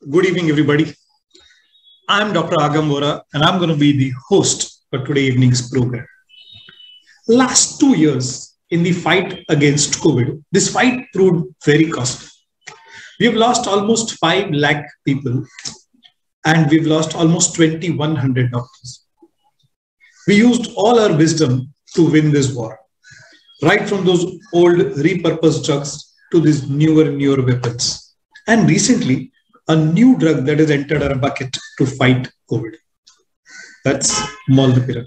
Good evening, everybody. I'm Dr. Agam Vora, and I'm going to be the host for today evening's program. Last 2 years in the fight against COVID, this fight proved very costly. We have lost almost 5 lakh people, and we've lost almost 2,100 doctors. We used all our wisdom to win this war, right from those old repurposed drugs to these newer weapons. And recently, a new drug that has entered our bucket to fight COVID. That's Molnupiravir.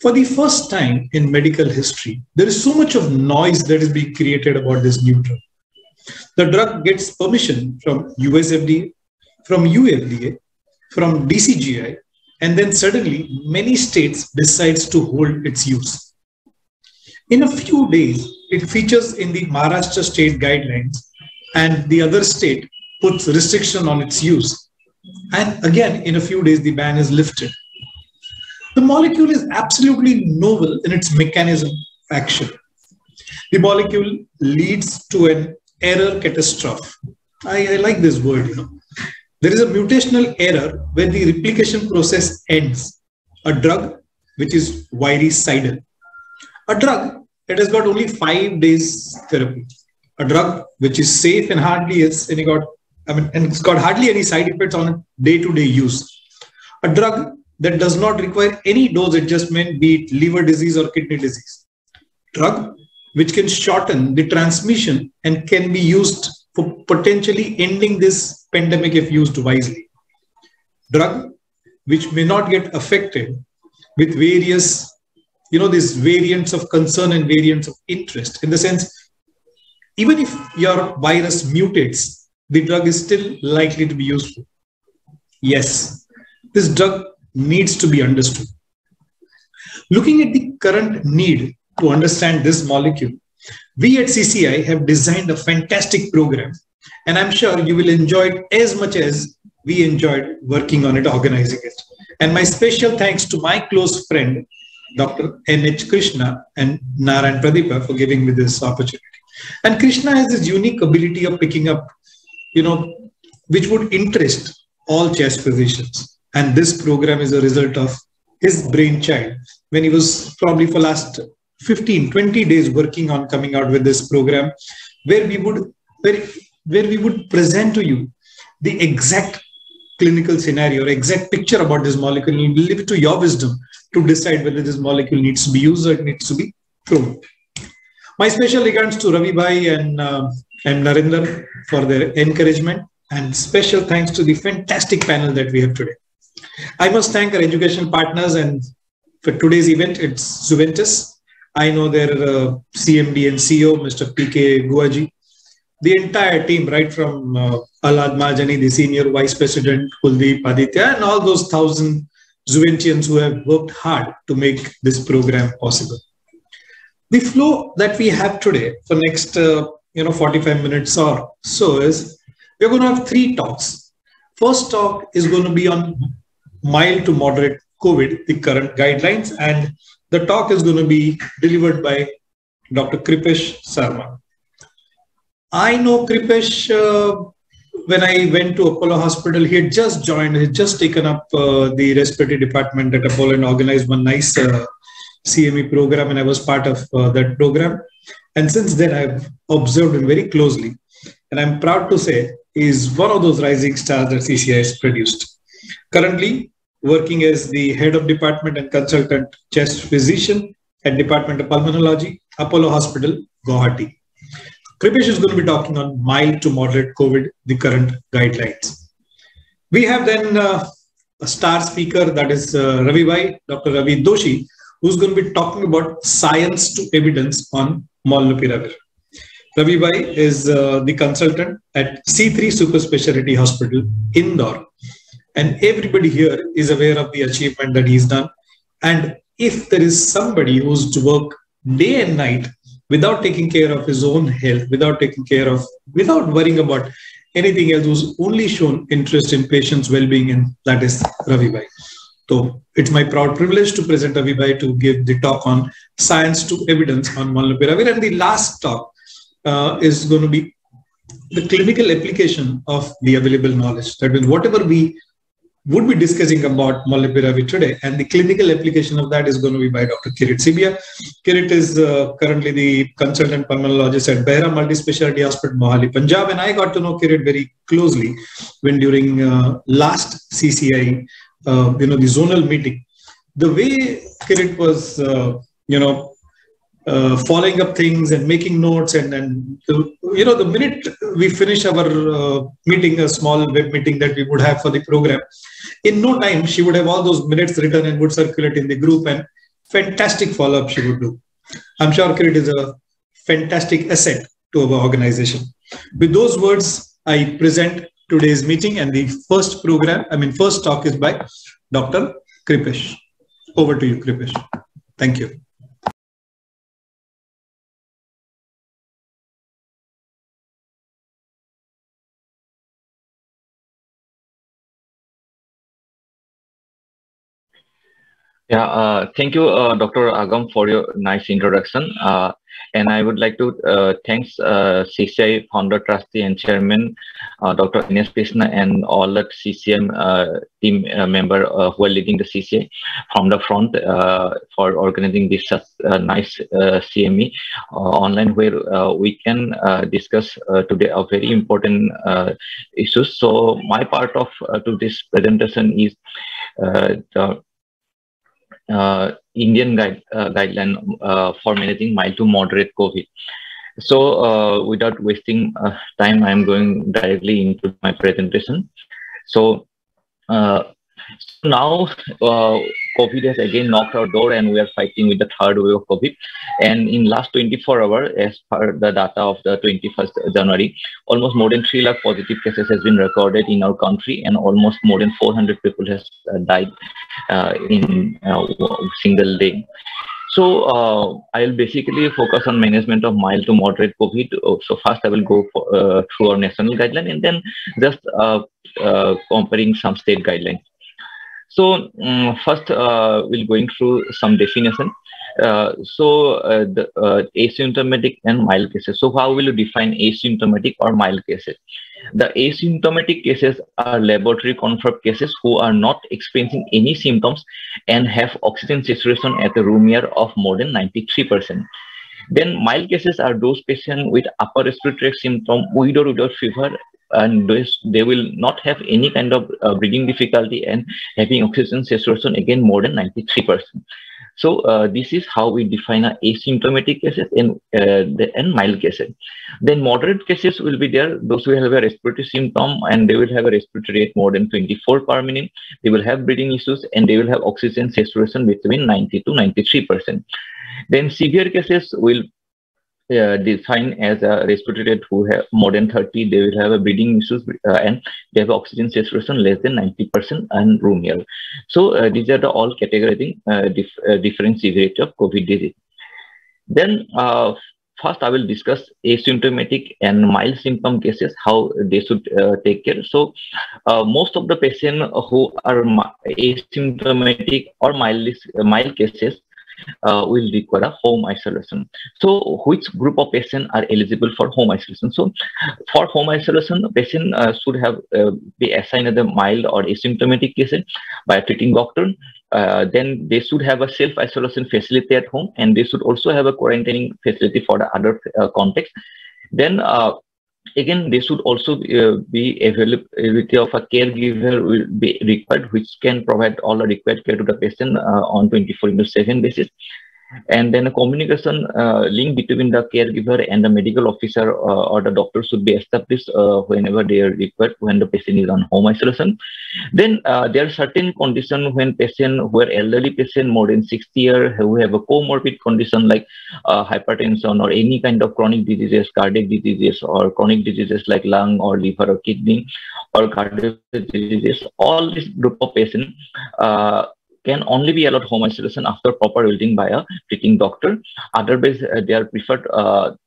For the first time in medical history, there is so much of noise that is being created about this new drug. The drug gets permission from US FDA, from UFDA, from DCGI, and then suddenly many states decides to hold its use. In a few days, it features in the Maharashtra state guidelines, and the other state puts restriction on its use. And again, in a few days, the ban is lifted. The molecule is absolutely novel in its mechanism of action. The molecule leads to an error catastrophe. I like this word, There is a mutational error where the replication process ends. A drug which is viricidal. A drug that has got only 5 days therapy. A drug which is safe and it's got hardly any side effects on day-to-day use. A drug that does not require any dose adjustment, be it liver disease or kidney disease. Drug which can shorten the transmission and can be used for potentially ending this pandemic if used wisely. Drug which may not get affected with various, these variants of concern and variants of interest. In the sense, even if your virus mutates, the drug is still likely to be useful. Yes, this drug needs to be understood. Looking at the current need to understand this molecule, we at CCI have designed a fantastic program, and I'm sure you will enjoy it as much as we enjoyed working on it, organizing it. And my special thanks to my close friend, Dr. N.H. Krishna and Narayan Pradeepa for giving me this opportunity. And Krishna has this unique ability of picking up which would interest all chest physicians. And this program is a result of his brainchild when he was probably for last 15, 20 days working on coming out with this program where we would present to you the exact clinical scenario or exact picture about this molecule, and leave it to your wisdom to decide whether this molecule needs to be used or it needs to be thrown. My special regards to Ravi and M Narender for their encouragement, and special thanks to the fantastic panel that we have today. I must thank our educational partners, and for today's event, it's Zuventus. I know their CMD and CEO, Mr. P.K. Guwahati, the entire team, right from Alad Mahajani, the Senior Vice President, Kuldeep Aditya, and all those 1,000 Zuventians who have worked hard to make this program possible. The flow that we have today for next 45 minutes or so is we're going to have 3 talks. First talk is going to be on mild to moderate COVID, the current guidelines, and the talk is going to be delivered by Dr. Kripesh Sarmah. I know Kripesh, when I went to Apollo Hospital, he had just joined, he had just taken up the respiratory department at Apollo and organized one nice CME program, and I was part of that program. And since then, I've observed him very closely. And I'm proud to say he's one of those rising stars that CCI has produced. Currently, working as the head of department and consultant chest physician at Department of Pulmonology, Apollo Hospital, Guwahati. Kripesh is going to be talking on mild to moderate COVID, the current guidelines. We have then a star speaker, that is Ravi, Dr. Ravi A Dosi, who's going to be talking about science to evidence on Molnupiravir. Ravi is the consultant at C3 Super Speciality Hospital, Indore. And everybody here is aware of the achievement that he's done. And if there is somebody who's to work day and night without taking care of his own health, without worrying about anything else, who's only shown interest in patients' well-being, and that is Ravi. So it's my proud privilege to present Ravi to give the talk on science to evidence on Molnupiravir. And the last talk is going to be the clinical application of the available knowledge. That means whatever we would be discussing about molnupiravir today, and the clinical application of that is going to be by Dr. Keerat Sibia. Keerat is currently the consultant pulmonologist at Behra Multispecialty Hospital, Mohali, Punjab, and I got to know Keerat very closely when during last CCI, the zonal meeting. The way Keerat was, following up things and making notes, and the minute we finish our meeting, a small web meeting that we would have for the program, in no time she would have all those minutes written and would circulate in the group, and fantastic follow-up she would do. I'm sure Keerat is a fantastic asset to our organization. With those words, I present today's meeting, and the first talk is by Dr. Kripesh. Over to you, Kripesh. Thank you. Yeah, thank you, Dr. Agam, for your nice introduction. And I would like to thanks CCI founder, trustee, and chairman, Dr. Ines Krishna, and all the CCM team member who are leading the CCI from the front for organizing this nice CME online, where we can discuss today a very important issues. So my part of to this presentation is the Indian guideline for managing mild to moderate COVID. So without wasting time, I am going directly into my presentation. So now COVID has again knocked our door, and we are fighting with the third wave of COVID. And in last 24 hours, as per the data of the 21st January, almost more than 3 lakh positive cases has been recorded in our country, and almost more than 400 people has died in a single day. So I'll basically focus on management of mild to moderate COVID. So first I will go through our national guideline, and then just comparing some state guidelines. So first we'll going through some definition. The asymptomatic and mild cases. So how will you define asymptomatic or mild cases? The asymptomatic cases are laboratory confirmed cases who are not experiencing any symptoms and have oxygen saturation at a room air of more than 93%. Then mild cases are those patients with upper respiratory symptom with or without fever, and they will not have any kind of breathing difficulty and having oxygen saturation again more than 93%. So this is how we define asymptomatic cases and mild cases. Then moderate cases will be there, those who have a respiratory symptom and they will have a respiratory rate more than 24 per minute. They will have breathing issues and they will have oxygen saturation between 90 to 93%. Then severe cases will defined as a respiratory rate who have more than 30, they will have a breathing issues and they have oxygen saturation less than 90% and room air. So these are the all categorizing different severity of COVID disease. Then first I will discuss asymptomatic and mild symptom cases, how they should take care. So most of the patients who are asymptomatic or mild cases will require a home isolation. So which group of patients are eligible for home isolation? So for home isolation, the patient should have be assigned as a mild or asymptomatic case by a treating doctor. Then they should have a self-isolation facility at home, and they should also have a quarantining facility for the other context. Then again, they should also be availability of a caregiver will be required, which can provide all the required care to the patient on 24/7 basis. And then a communication link between the caregiver and the medical officer or the doctor should be established whenever they are required when the patient is on home isolation. Then there are certain conditions when patient who are elderly patient more than 60 years who have a comorbid condition like hypertension or any kind of chronic diseases, cardiac diseases or chronic diseases like lung or liver or kidney or cardiac diseases. All this group of patients can only be allowed home isolation after proper wielding by a treating doctor. Otherwise, they are preferred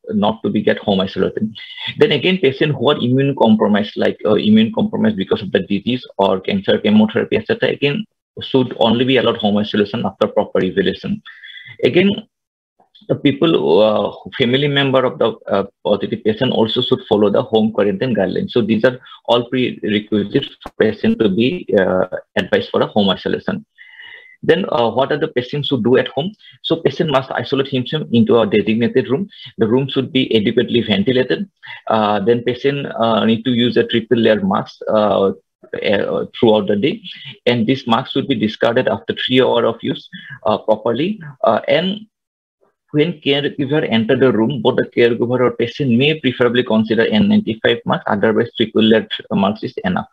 not to be get home isolated. Then again, patients who are immune compromised, like immune compromised because of the disease or cancer, chemotherapy, etc., again should only be allowed home isolation after proper evaluation. Again, the people, family member of the positive patient also should follow the home quarantine guidelines. So these are all prerequisites for patient to be advised for a home isolation. Then what are the patients should do at home? So patient must isolate himself into a designated room. The room should be adequately ventilated. Then patient need to use a triple layer mask throughout the day, and this mask should be discarded after 3 hours of use properly. And when caregiver enter the room, both the caregiver or patient may preferably consider N95 mask, otherwise triple layer mask is enough.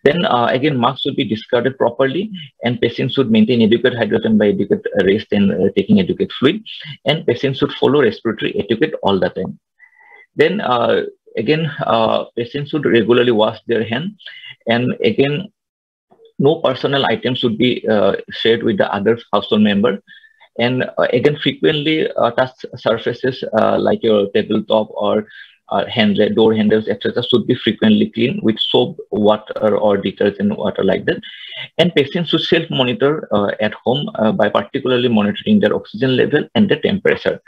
Then again, mask should be discarded properly, and patients should maintain adequate hydration by adequate rest and taking adequate fluid, and patients should follow respiratory etiquette all the time. Then again, patients should regularly wash their hands, and again, no personal items should be shared with the other household member. And again, frequently touch surfaces like your tabletop or door handles, etc., should be frequently cleaned with soap, water, or detergent water like that. And patients should self-monitor at home by particularly monitoring their oxygen level and the temperature.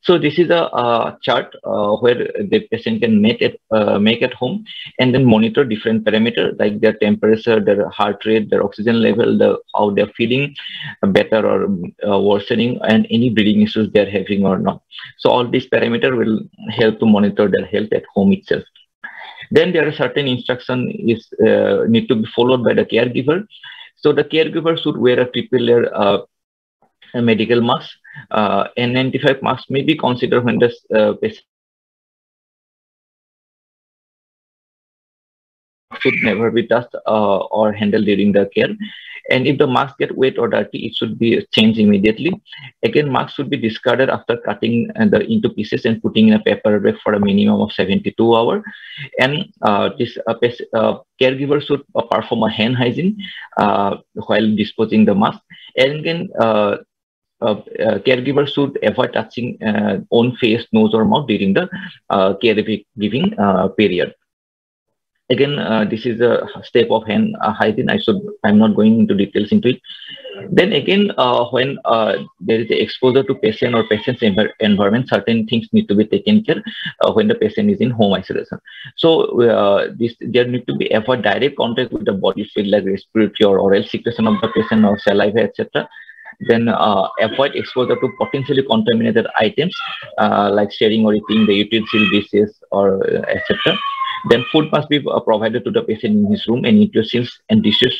So this is a chart where the patient can make at home and then monitor different parameters like their temperature, their heart rate, their oxygen level, how they're feeling, better or worsening, and any breathing issues they're having or not. So all these parameters will help to monitor their health at home itself. Then there are certain instructions need to be followed by the caregiver. So the caregiver should wear a triple layer a medical mask. N95 mask may be considered when the patient should never be touched or handled during the care. And if the mask gets wet or dirty, it should be changed immediately. Again, mask should be discarded after cutting into pieces and putting in a paper bag for a minimum of 72 hours. And this caregiver should perform a hand hygiene while disposing the mask. And again, caregiver should avoid touching own face, nose, or mouth during the caregiving period. Again, this is a step of hand hygiene. I'm not going into details into it. Then again, when there is exposure to patient or patient's environment, certain things need to be taken care when the patient is in home isolation. So there need to be avoid direct contact with the body fluid like respiratory or oral secretion of the patient or saliva, etc. Then avoid exposure to potentially contaminated items like sharing or eating the utensil, dishes, or etc. Then food must be provided to the patient in his room, and utensils and dishes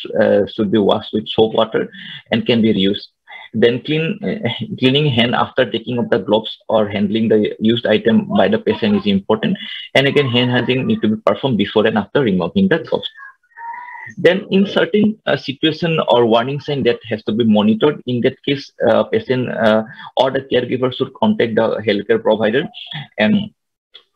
should be washed with soap water and can be reused. Then cleaning hand after taking off the gloves or handling the used item by the patient is important. And again, hand hygiene need to be performed before and after removing the gloves. Then in certain situation or warning sign that has to be monitored, in that case, patient or the caregiver should contact the healthcare provider. And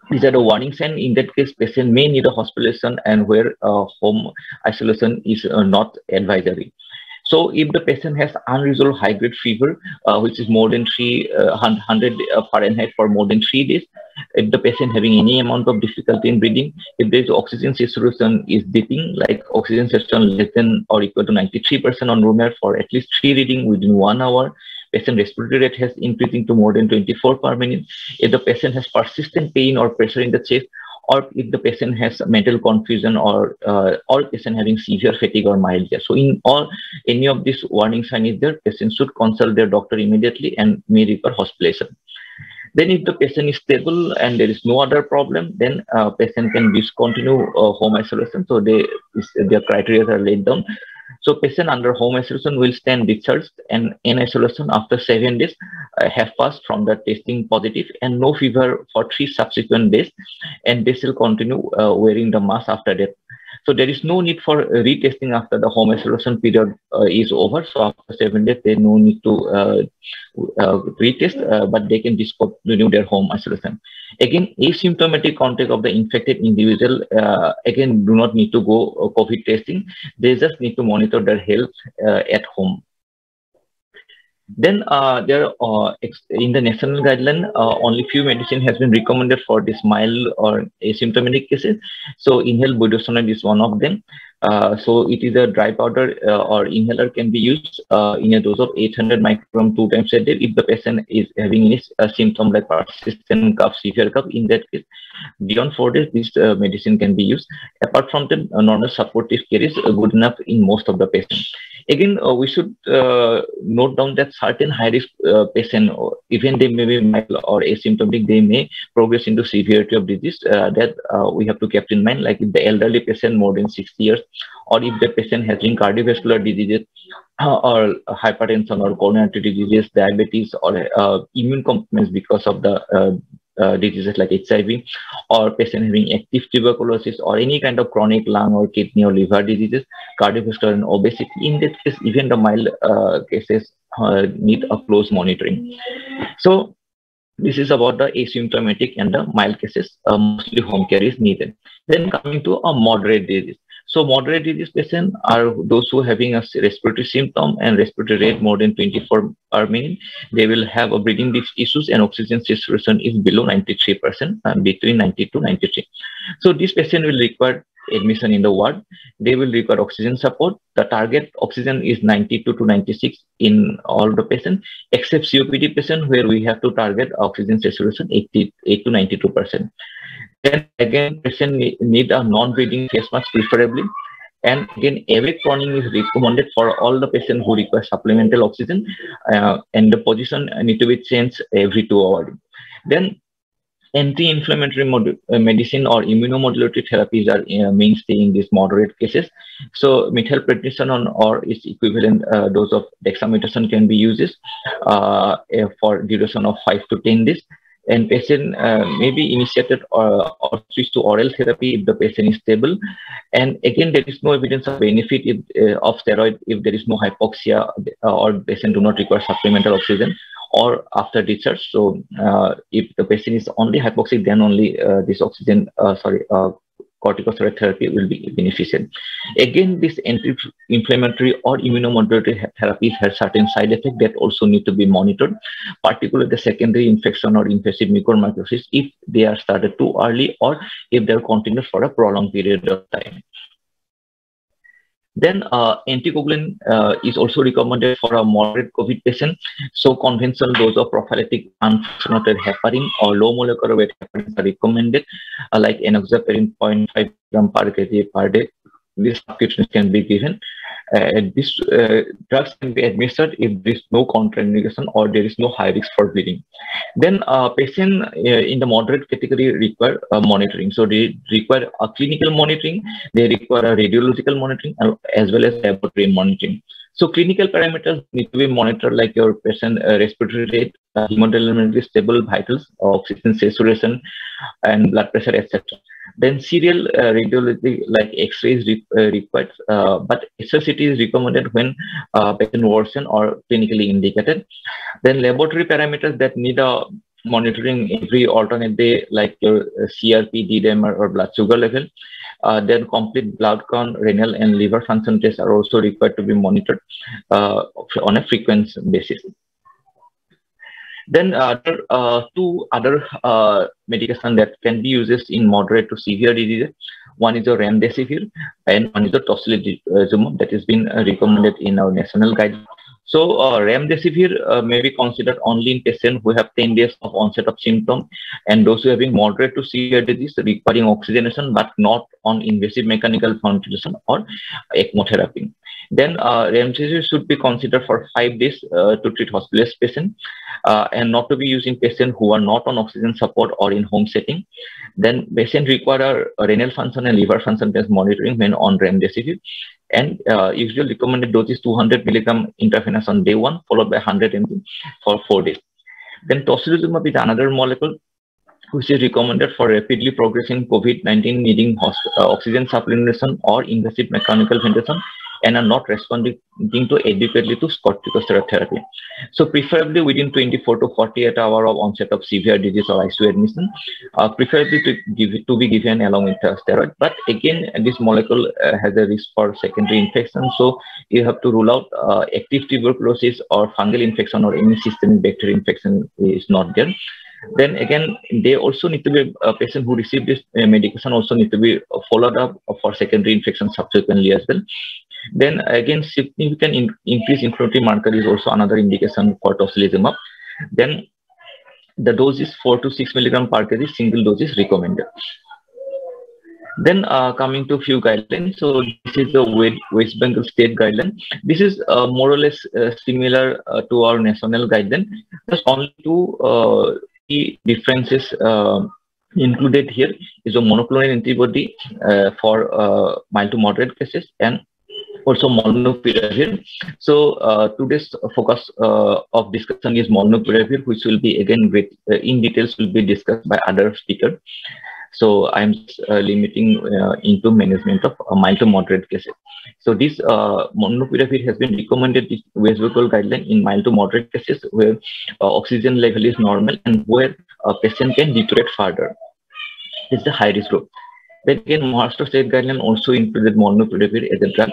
these are the warning signs. In that case, patient may need a hospitalization and where home isolation is not advisory. So if the patient has unresolved high-grade fever, which is more than 300 Fahrenheit for more than 3 days, if the patient having any amount of difficulty in breathing, if there is oxygen saturation is dipping, like oxygen saturation less than or equal to 93% on room air for at least 3 readings within 1 hour, patient respiratory rate has increasing to more than 24 per minute, if the patient has persistent pain or pressure in the chest, or if the patient has mental confusion or patient having severe fatigue or myalgia. So in any of these warning signs is there, patient should consult their doctor immediately and may require hospitalization. Then if the patient is stable and there is no other problem, then patient can discontinue home isolation. So their criteria are laid down. So patient under home isolation will stand discharged and in isolation after 7 days have passed from the testing positive and no fever for 3 subsequent days, and they still continue wearing the mask after that. So there is no need for retesting after the home isolation period is over. So after 7 days, there is no need to retest, but they can discontinue their home isolation. Again, asymptomatic contact of the infected individual, again, do not need to go COVID testing. They just need to monitor their health at home. Then there in the national guideline, only few medicine has been recommended for this mild or asymptomatic cases. So inhaled budesonide is one of them. So it is a dry powder or inhaler can be used in a dose of 800 microgram 2 times a day if the patient is having any symptom like persistent cough, severe cough. In that case, beyond 4 days, this medicine can be used. Apart from the normal supportive care is good enough in most of the patients. Again, we should note down that certain high-risk patients, even they may be mild or asymptomatic, they may progress into severity of disease. That we have to keep in mind, like if the elderly patient more than 60 years, or if the patient having cardiovascular diseases, or hypertension or coronary diseases, diabetes, or immune compromise because of the diseases like HIV, or patient having active tuberculosis or any kind of chronic lung or kidney or liver diseases, cardiovascular and obesity. In that case, even the mild cases need a close monitoring. So this is about the asymptomatic and the mild cases. Mostly home care is needed. Then coming to a moderate disease. So moderate disease patients are those who are having a respiratory symptom and respiratory rate more than 24 per minute. They will have a breathing issues and oxygen saturation is below 93%, between 90 to 93. So this patient will require admission in the ward. They will require oxygen support. The target oxygen is 92 to 96 in all the patients, except COPD patient where we have to target oxygen saturation 88 to 92%. Then again, patient need a non-breathing face mask preferably. And again, awake proning is recommended for all the patients who require supplemental oxygen, and the position need to be changed every 2 hours. Then anti-inflammatory medicine or immunomodulatory therapies are mainstay in these moderate cases. So methylprednisolone or its equivalent dose of dexamethasone can be used for duration of 5 to 10 days. And patient may be initiated or switched to oral therapy if the patient is stable. And again, there is no evidence of benefit of steroid if there is no hypoxia or patient do not require supplemental oxygen or after discharge. So if the patient is only hypoxic, then only this corticosteroid therapy will be beneficial. Again, this anti-inflammatory or immunomodulatory therapies have certain side effects that also need to be monitored, particularly the secondary infection or invasive mucormycosis if they are started too early or if they are continued for a prolonged period of time. Then anticoagulant is also recommended for a moderate COVID patient. So conventional dose of prophylactic unfractionated heparin or low molecular weight heparin are recommended, like enoxaparin 0.5 gram per kg per day. This subcutaneous can be given. This drugs can be administered if there is no contraindication or there is no high risk for bleeding. Then patient in the moderate category require monitoring. So they require a clinical monitoring, they require a radiological monitoring as well as laboratory monitoring. So clinical parameters need to be monitored like your patient respiratory rate, hemodynamically stable vitals, oxygen saturation, and blood pressure, etc. Then serial radiology like X-rays required, but SSCT is recommended when patient worsen or clinically indicated. Then laboratory parameters that need a monitoring every alternate day, like your CRP, D-dimer, or blood sugar level. Then complete blood count, renal and liver function tests are also required to be monitored on a frequent basis. Then two other medication that can be used in moderate to severe diseases. One is the remdesivir and one is the tocilizumab that has been recommended in our national guidelines. So remdesivir may be considered only in patients who have 10 days of onset of symptom and those who are having moderate to severe disease requiring oxygenation but not on invasive mechanical ventilation or ECMO therapy. Then remdesivir should be considered for 5 days to treat hospitalized patients and not to be used in patients who are not on oxygen support or in home setting. Then patients require a renal function and liver function test monitoring when on remdesivir. And usually recommended dose is 200 milligram intravenous on day 1, followed by 100 mg for 4 days. Then tocilizumab is another molecule which is recommended for rapidly progressing COVID-19 needing oxygen supplementation or invasive mechanical ventilation and are not responding to adequately to corticosteroid therapy. So preferably within 24 to 48 hours of onset of severe disease or ICU admission, preferably to be given along with steroid. But again, this molecule has a risk for secondary infection. So you have to rule out active tuberculosis or fungal infection or any systemic bacterial infection is not there. Then again, they also need to be a patient who received this medication also need to be followed up for secondary infection subsequently as well. Then again, significant increase inflammatory marker is also another indication for tocilizumab. Then the dose is 4 to 6 milligram per kg, single dose is recommended. Then coming to few guidelines. So this is the West Bengal state guideline. This is more or less similar to our national guideline. Just only two key differences included here is a monoclonal antibody for mild to moderate cases, and also Molnupiravir. So today's focus of discussion is Molnupiravir, which will be again in details will be discussed by other speakers. So I'm limiting into management of mild to moderate cases. So this Molnupiravir has been recommended in West Bengal guideline in mild to moderate cases where oxygen level is normal and where a patient can deteriorate further. It's the high risk group. Then again, Maharashtra state guideline also included Molnupiravir as a drug.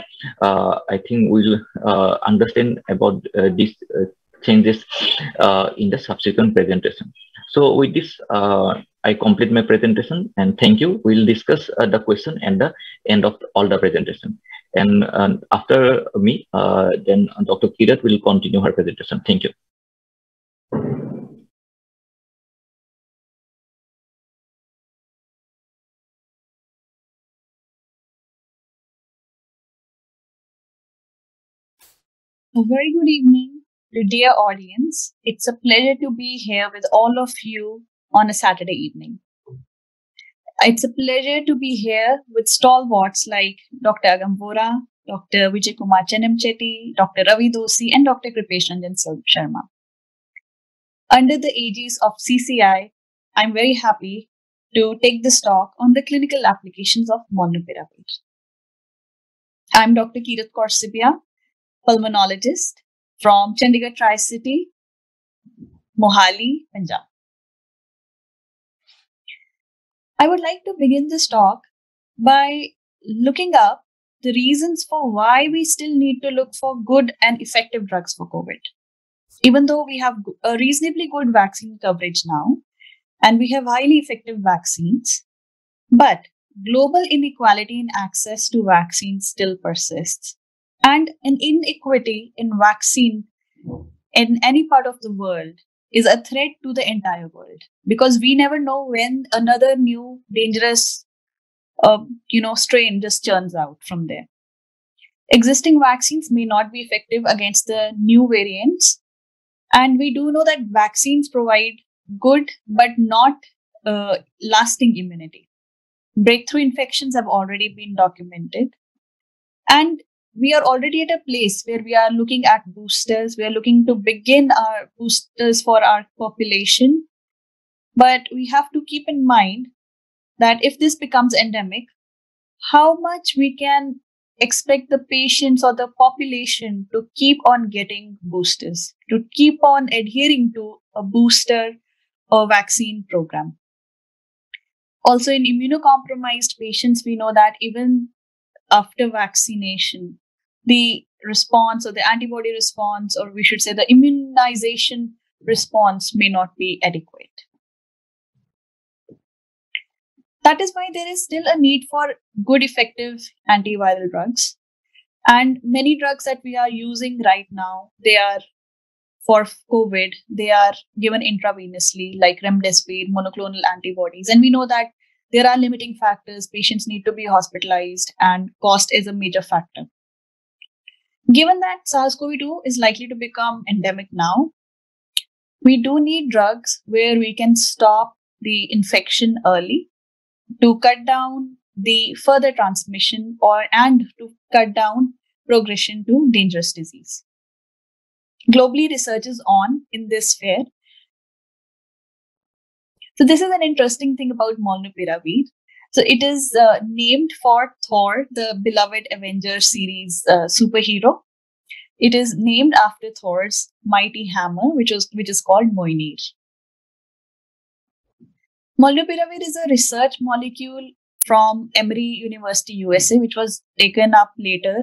I think we will understand about these changes in the subsequent presentation. So with this, I complete my presentation and thank you. We'll discuss the question at the end of all the presentation. And after me, then Dr. Keerat will continue her presentation. Thank you. A very good evening to dear audience. It's a pleasure to be here with all of you on a Saturday evening. It's a pleasure to be here with stalwarts like Dr. Agam Vora, Dr. Vijay Kumar Chennamchetty, Dr. Ravi A Dosi, and Dr. Kripesh Ranjan Sarmah. Under the aegis of CCI, I'm very happy to take this talk on the clinical applications of Molnupiravir. I'm Dr. Keerat K Sibia, pulmonologist from Chandigarh Tri-City, Mohali, Punjab. I would like to begin this talk by looking up the reasons for why we still need to look for good and effective drugs for COVID. Even though we have a reasonably good vaccine coverage now, and we have highly effective vaccines, but global inequality in access to vaccines still persists. And an inequity in vaccine in any part of the world is a threat to the entire world, because we never know when another new dangerous strain just churns out from there. Existing vaccines may not be effective against the new variants, and we do know that vaccines provide good but not lasting immunity. Breakthrough infections have already been documented, and we are already at a place where we are looking at boosters. We are looking to begin our boosters for our population. But we have to keep in mind that if this becomes endemic, how much we can expect the patients or the population to keep on getting boosters, to keep on adhering to a booster or vaccine program. Also, in immunocompromised patients, we know that even after vaccination, the response or the antibody response, or we should say the immunization response, may not be adequate. That is why there is still a need for good, effective antiviral drugs. And many drugs that we are using right now, they are for COVID, they are given intravenously, like remdesivir, monoclonal antibodies. And we know that there are limiting factors. Patients need to be hospitalized, and cost is a major factor. Given that SARS-CoV-2 is likely to become endemic now, we do need drugs where we can stop the infection early to cut down the further transmission and to cut down progression to dangerous disease. Globally, research is on in this sphere. So this is an interesting thing about Molnupiravir. So it is named for Thor, the beloved Avengers series superhero. It is named after Thor's mighty hammer, which is called Mjolnir. Molnupiravir is a research molecule from Emory University, USA, which was taken up later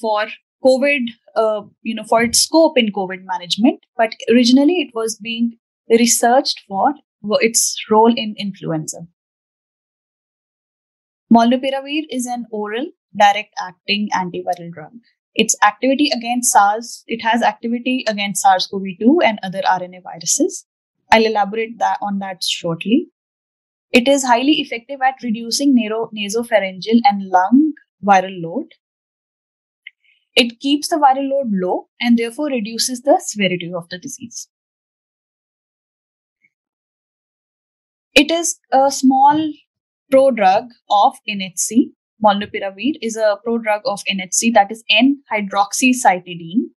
for COVID, for its scope in COVID management. But originally, it was being researched for its role in influenza. Molnupiravir is an oral, direct-acting antiviral drug. Its activity against SARS, it has activity against SARS-CoV-2 and other RNA viruses. I'll elaborate on that shortly. It is highly effective at reducing nasopharyngeal and lung viral load. It keeps the viral load low and therefore reduces the severity of the disease. It is a small prodrug of NHC. Molnupiravir is a prodrug of NHC, that is N-hydroxycytidine,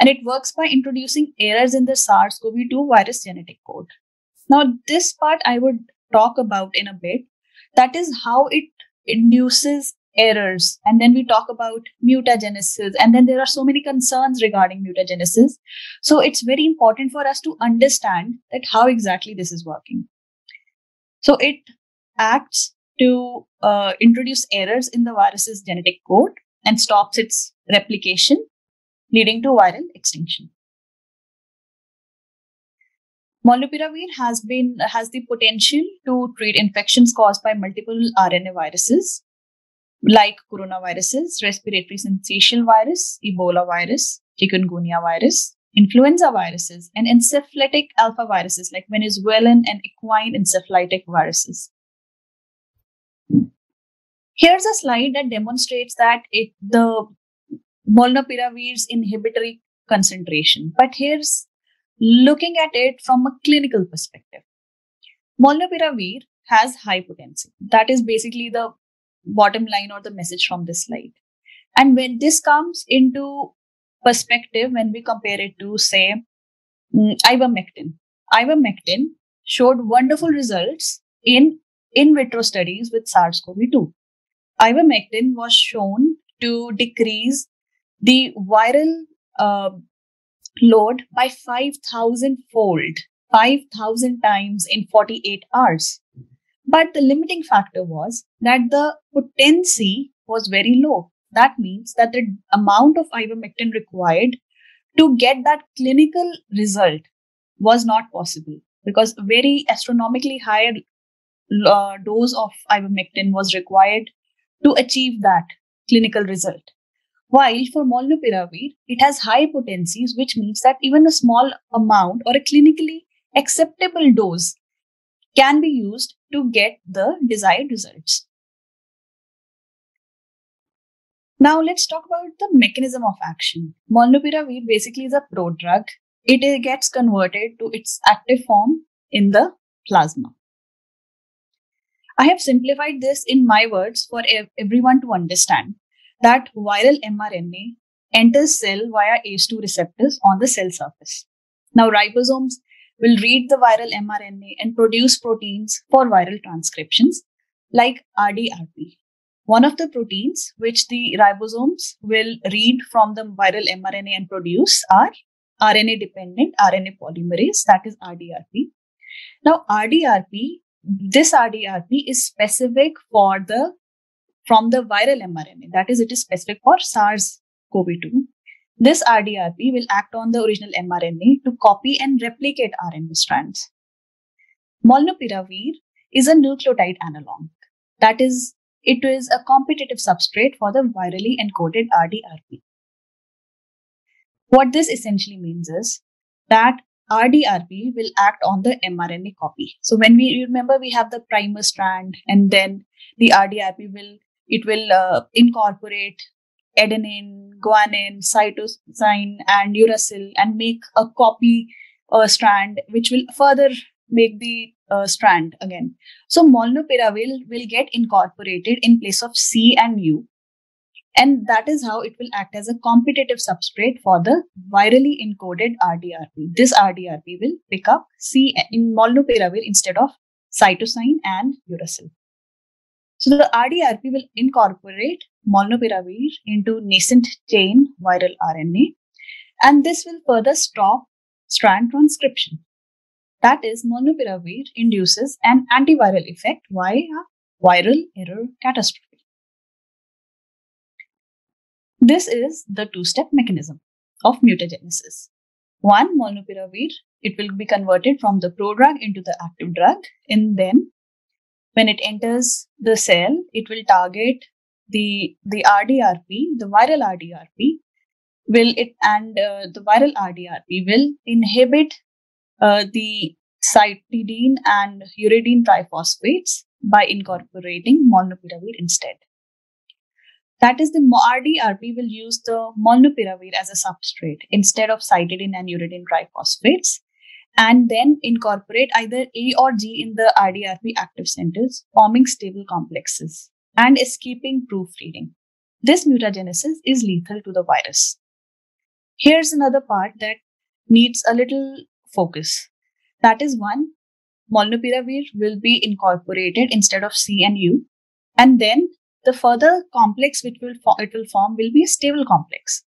and it works by introducing errors in the SARS-CoV-2 virus genetic code. Now, this part I would talk about in a bit. That is how it induces errors. And then we talk about mutagenesis. And then there are so many concerns regarding mutagenesis. So it's very important for us to understand that how exactly this is working. So it acts to introduce errors in the virus's genetic code and stops its replication, leading to viral extinction. Molnupiravir has the potential to treat infections caused by multiple RNA viruses like coronaviruses, respiratory syncytial virus, Ebola virus, chikungunya virus, influenza viruses, and encephalitic alpha viruses like Venezuelan and equine encephalitic viruses. Here's a slide that demonstrates that the molnupiravir's inhibitory concentration. But here's looking at it from a clinical perspective. Molnupiravir has high potency. That is basically the bottom line or the message from this slide. And when this comes into perspective, when we compare it to, say, ivermectin. Ivermectin showed wonderful results in vitro studies with SARS-CoV-2. Ivermectin was shown to decrease the viral load by 5,000-fold, 5,000 times in 48 hours. But the limiting factor was that the potency was very low. That means that the amount of ivermectin required to get that clinical result was not possible, because a very astronomically high dose of ivermectin was required to achieve that clinical result. While for molnupiravir, it has high potencies, which means that even a small amount or a clinically acceptable dose can be used to get the desired results. Now let's talk about the mechanism of action. Molnupiravir basically is a prodrug. It gets converted to its active form in the plasma. I have simplified this in my words for everyone to understand that viral mRNA enters cell via ACE2 receptors on the cell surface. Now ribosomes will read the viral mRNA and produce proteins for viral transcriptions like RDRP. One of the proteins which the ribosomes will read from the viral mRNA and produce are RNA-dependent RNA polymerase, that is RDRP. Now this RDRP is specific from the viral mRNA, that is, it is specific for SARS-CoV-2. This RDRP will act on the original mRNA to copy and replicate RNA strands. Molnupiravir is a nucleotide analog. That is, it is a competitive substrate for the virally encoded RDRP. What this essentially means is that RDRP will act on the mRNA copy. So when we remember, we have the primer strand, and then the RDRP will incorporate adenine, guanine, cytosine, and uracil and make a copy strand, which will further make the strand again. So molnupiravir will get incorporated in place of C and U. And that is how it will act as a competitive substrate for the virally encoded RDRP. This RDRP will pick up C in molnupiravir instead of cytosine and uracil. So the RDRP will incorporate molnupiravir into nascent chain viral RNA, and this will further stop strand transcription. That is, molnupiravir induces an antiviral effect via viral error catastrophe. This is the two-step mechanism of mutagenesis. One, molnupiravir it will be converted from the prodrug into the active drug. And then when it enters the cell, it will target the RDRP, the viral RDRP, the viral RDRP will inhibit the cytidine and uridine triphosphates by incorporating molnupiravir instead. That is, the RDRP will use the molnupiravir as a substrate instead of cytidine and uridine triphosphates, and then incorporate either A or G in the RDRP active centers, forming stable complexes and escaping proofreading. This mutagenesis is lethal to the virus. Here's another part that needs a little focus. That is, one, molnupiravir will be incorporated instead of C and U, and then the further complex which it will form will be a stable complex.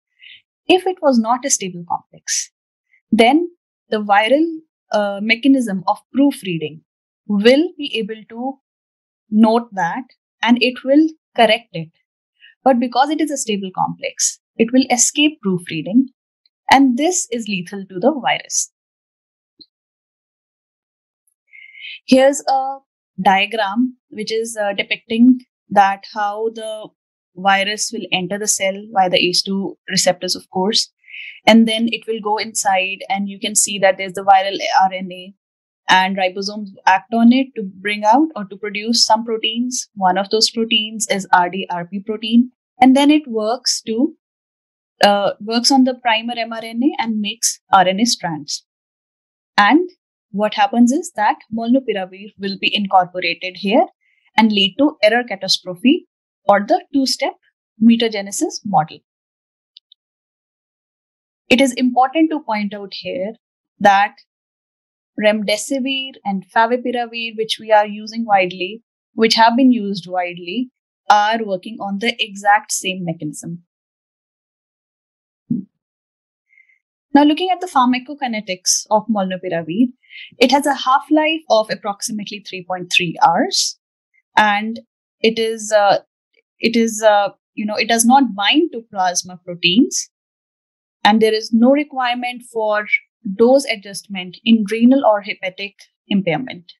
If it was not a stable complex, then the viral mechanism of proofreading will be able to note that and it will correct it. But because it is a stable complex, it will escape proofreading, and this is lethal to the virus. Here's a diagram which is depicting that how the virus will enter the cell via the ACE2 receptors, of course, and then it will go inside, and you can see that there's the viral RNA, and ribosomes act on it to bring out or to produce some proteins. One of those proteins is RDRP protein, and then it works on the primer mRNA and makes RNA strands. And what happens is that molnupiravir will be incorporated here and lead to error catastrophe, or the two-step mutagenesis model. It is important to point out here that remdesivir and favipiravir, which we are using widely, which have been used widely, are working on the exact same mechanism. Now, looking at the pharmacokinetics of molnupiravir, it has a half-life of approximately 3.3 hours, and it does not bind to plasma proteins, and there is no requirement for dose adjustment in renal or hepatic impairment.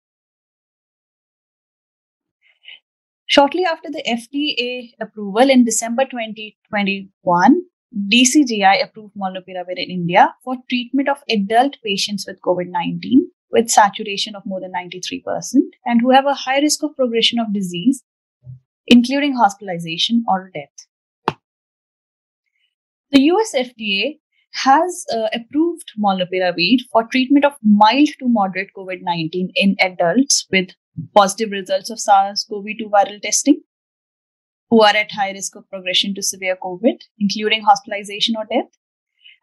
Shortly after the FDA approval in December 2021, DCGI approved molnupiravir in India for treatment of adult patients with COVID-19 with saturation of more than 93% and who have a high risk of progression of disease, including hospitalization or death. The US FDA has approved molnupiravir for treatment of mild to moderate COVID-19 in adults with positive results of SARS-CoV-2 viral testing, who are at high risk of progression to severe COVID, including hospitalization or death,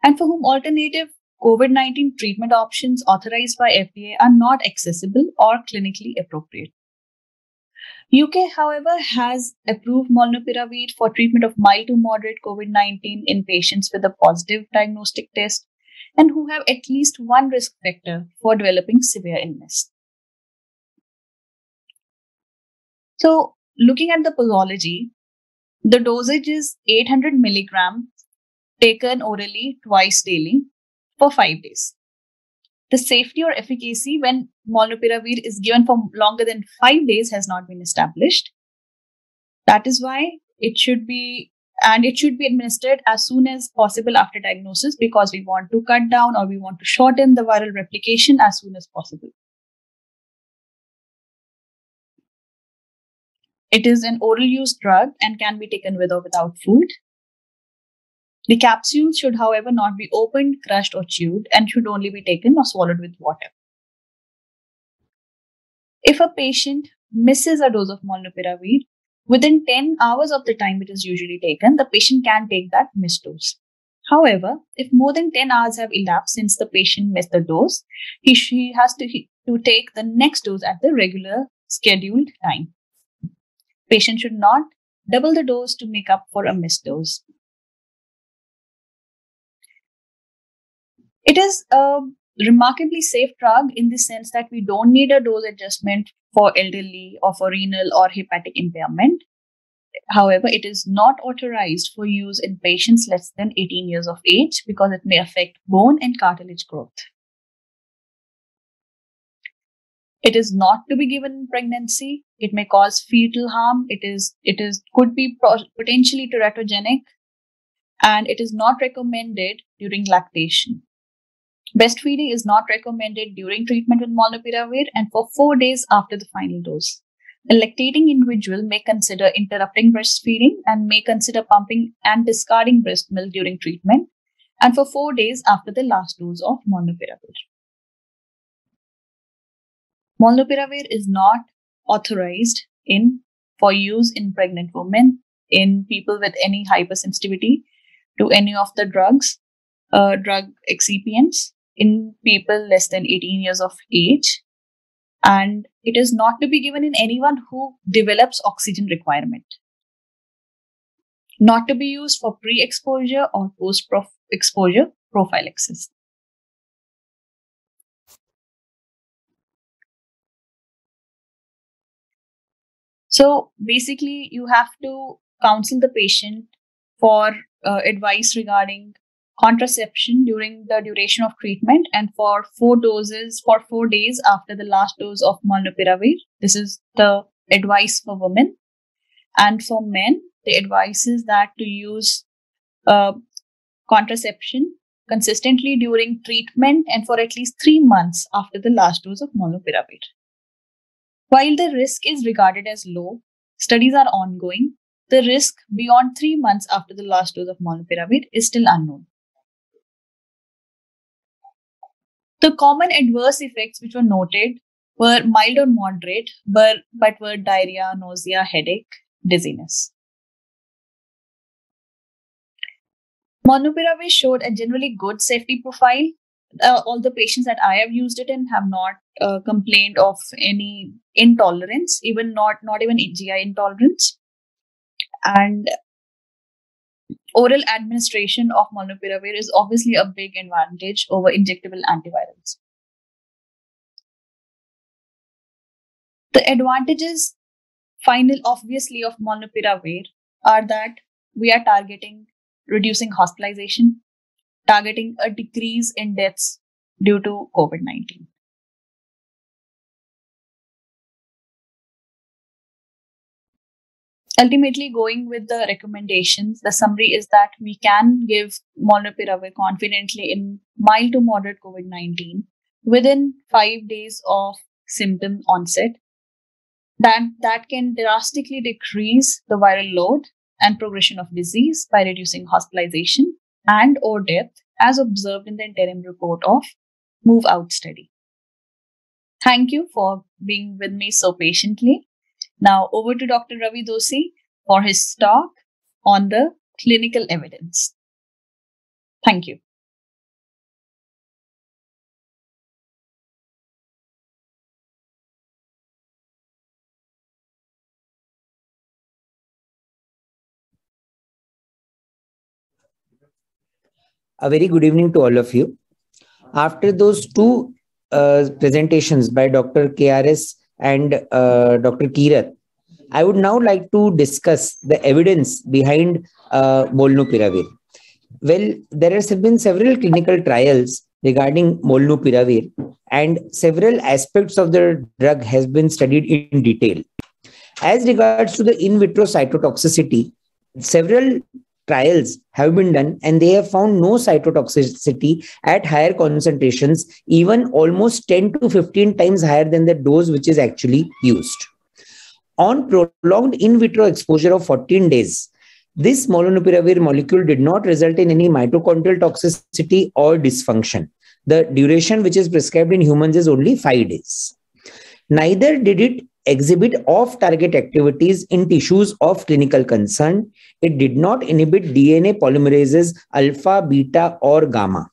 and for whom alternative COVID-19 treatment options authorized by FDA are not accessible or clinically appropriate. UK, however, has approved molnupiravir for treatment of mild to moderate COVID-19 in patients with a positive diagnostic test and who have at least one risk factor for developing severe illness. So, looking at the posology, the dosage is 800 milligrams taken orally twice daily for 5 days. The safety or efficacy when molnupiravir is given for longer than 5 days has not been established. That is why it should be administered as soon as possible after diagnosis, because we want to cut down or we want to shorten the viral replication as soon as possible. It is an oral use drug and can be taken with or without food. The capsules should, however, not be opened, crushed, or chewed and should only be taken or swallowed with water. If a patient misses a dose of molnupiravir, within 10 hours of the time it is usually taken, the patient can take that missed dose. However, if more than 10 hours have elapsed since the patient missed the dose, she has to take the next dose at the regular scheduled time. Patient should not double the dose to make up for a missed dose. It is a remarkably safe drug in the sense that we don't need a dose adjustment for elderly or for renal or hepatic impairment. However, it is not authorized for use in patients less than 18 years of age because it may affect bone and cartilage growth. It is not to be given in pregnancy. It may cause fetal harm. Could be potentially teratogenic, and it is not recommended during lactation. Breastfeeding is not recommended during treatment with molnupiravir and for 4 days after the final dose. A lactating individual may consider interrupting breastfeeding and may consider pumping and discarding breast milk during treatment and for 4 days after the last dose of molnupiravir. Molnupiravir is not authorized for use in pregnant women, in people with any hypersensitivity to any of the drug excipients, in people less than 18 years of age, and it is not to be given in anyone who develops oxygen requirement. Not to be used for pre-exposure or post-exposure prophylaxis. So basically, you have to counsel the patient for advice regarding contraception during the duration of treatment and for 4 days after the last dose of molnupiravir. This is the advice for women. And for men, the advice is that to use contraception consistently during treatment and for at least 3 months after the last dose of molnupiravir. While the risk is regarded as low, studies are ongoing. The risk beyond 3 months after the last dose of molnupiravir is still unknown. The common adverse effects which were noted were mild or moderate, but were diarrhea, nausea, headache, dizziness. Molnupiravir showed a generally good safety profile. All the patients that I have used it in have not complained of any intolerance, even not even GI intolerance. And oral administration of molnupiravir is obviously a big advantage over injectable antivirals. The advantages, obviously, of molnupiravir are that we are targeting reducing hospitalization, targeting a decrease in deaths due to COVID-19. Ultimately, going with the recommendations, the summary is that we can give molnupiravir confidently in mild to moderate COVID-19 within 5 days of symptom onset. That can drastically decrease the viral load and progression of disease by reducing hospitalization and or death, as observed in the interim report of Move Out study. Thank you for being with me so patiently. Now over to Dr. Ravi Dosi for his talk on the clinical evidence. Thank you. A very good evening to all of you. After those two presentations by Dr. KRS and Dr. Keerat, I would now like to discuss the evidence behind molnupiravir. Well, there have been several clinical trials regarding molnupiravir, and several aspects of the drug has been studied in detail. As regards to the in vitro cytotoxicity, several trials have been done and they have found no cytotoxicity at higher concentrations, even almost 10 to 15 times higher than the dose which is actually used. On prolonged in vitro exposure of 14 days, this molnupiravir molecule did not result in any mitochondrial toxicity or dysfunction. The duration which is prescribed in humans is only 5 days. Neither did it exhibit off-target activities in tissues of clinical concern. It did not inhibit DNA polymerases alpha, beta, or gamma.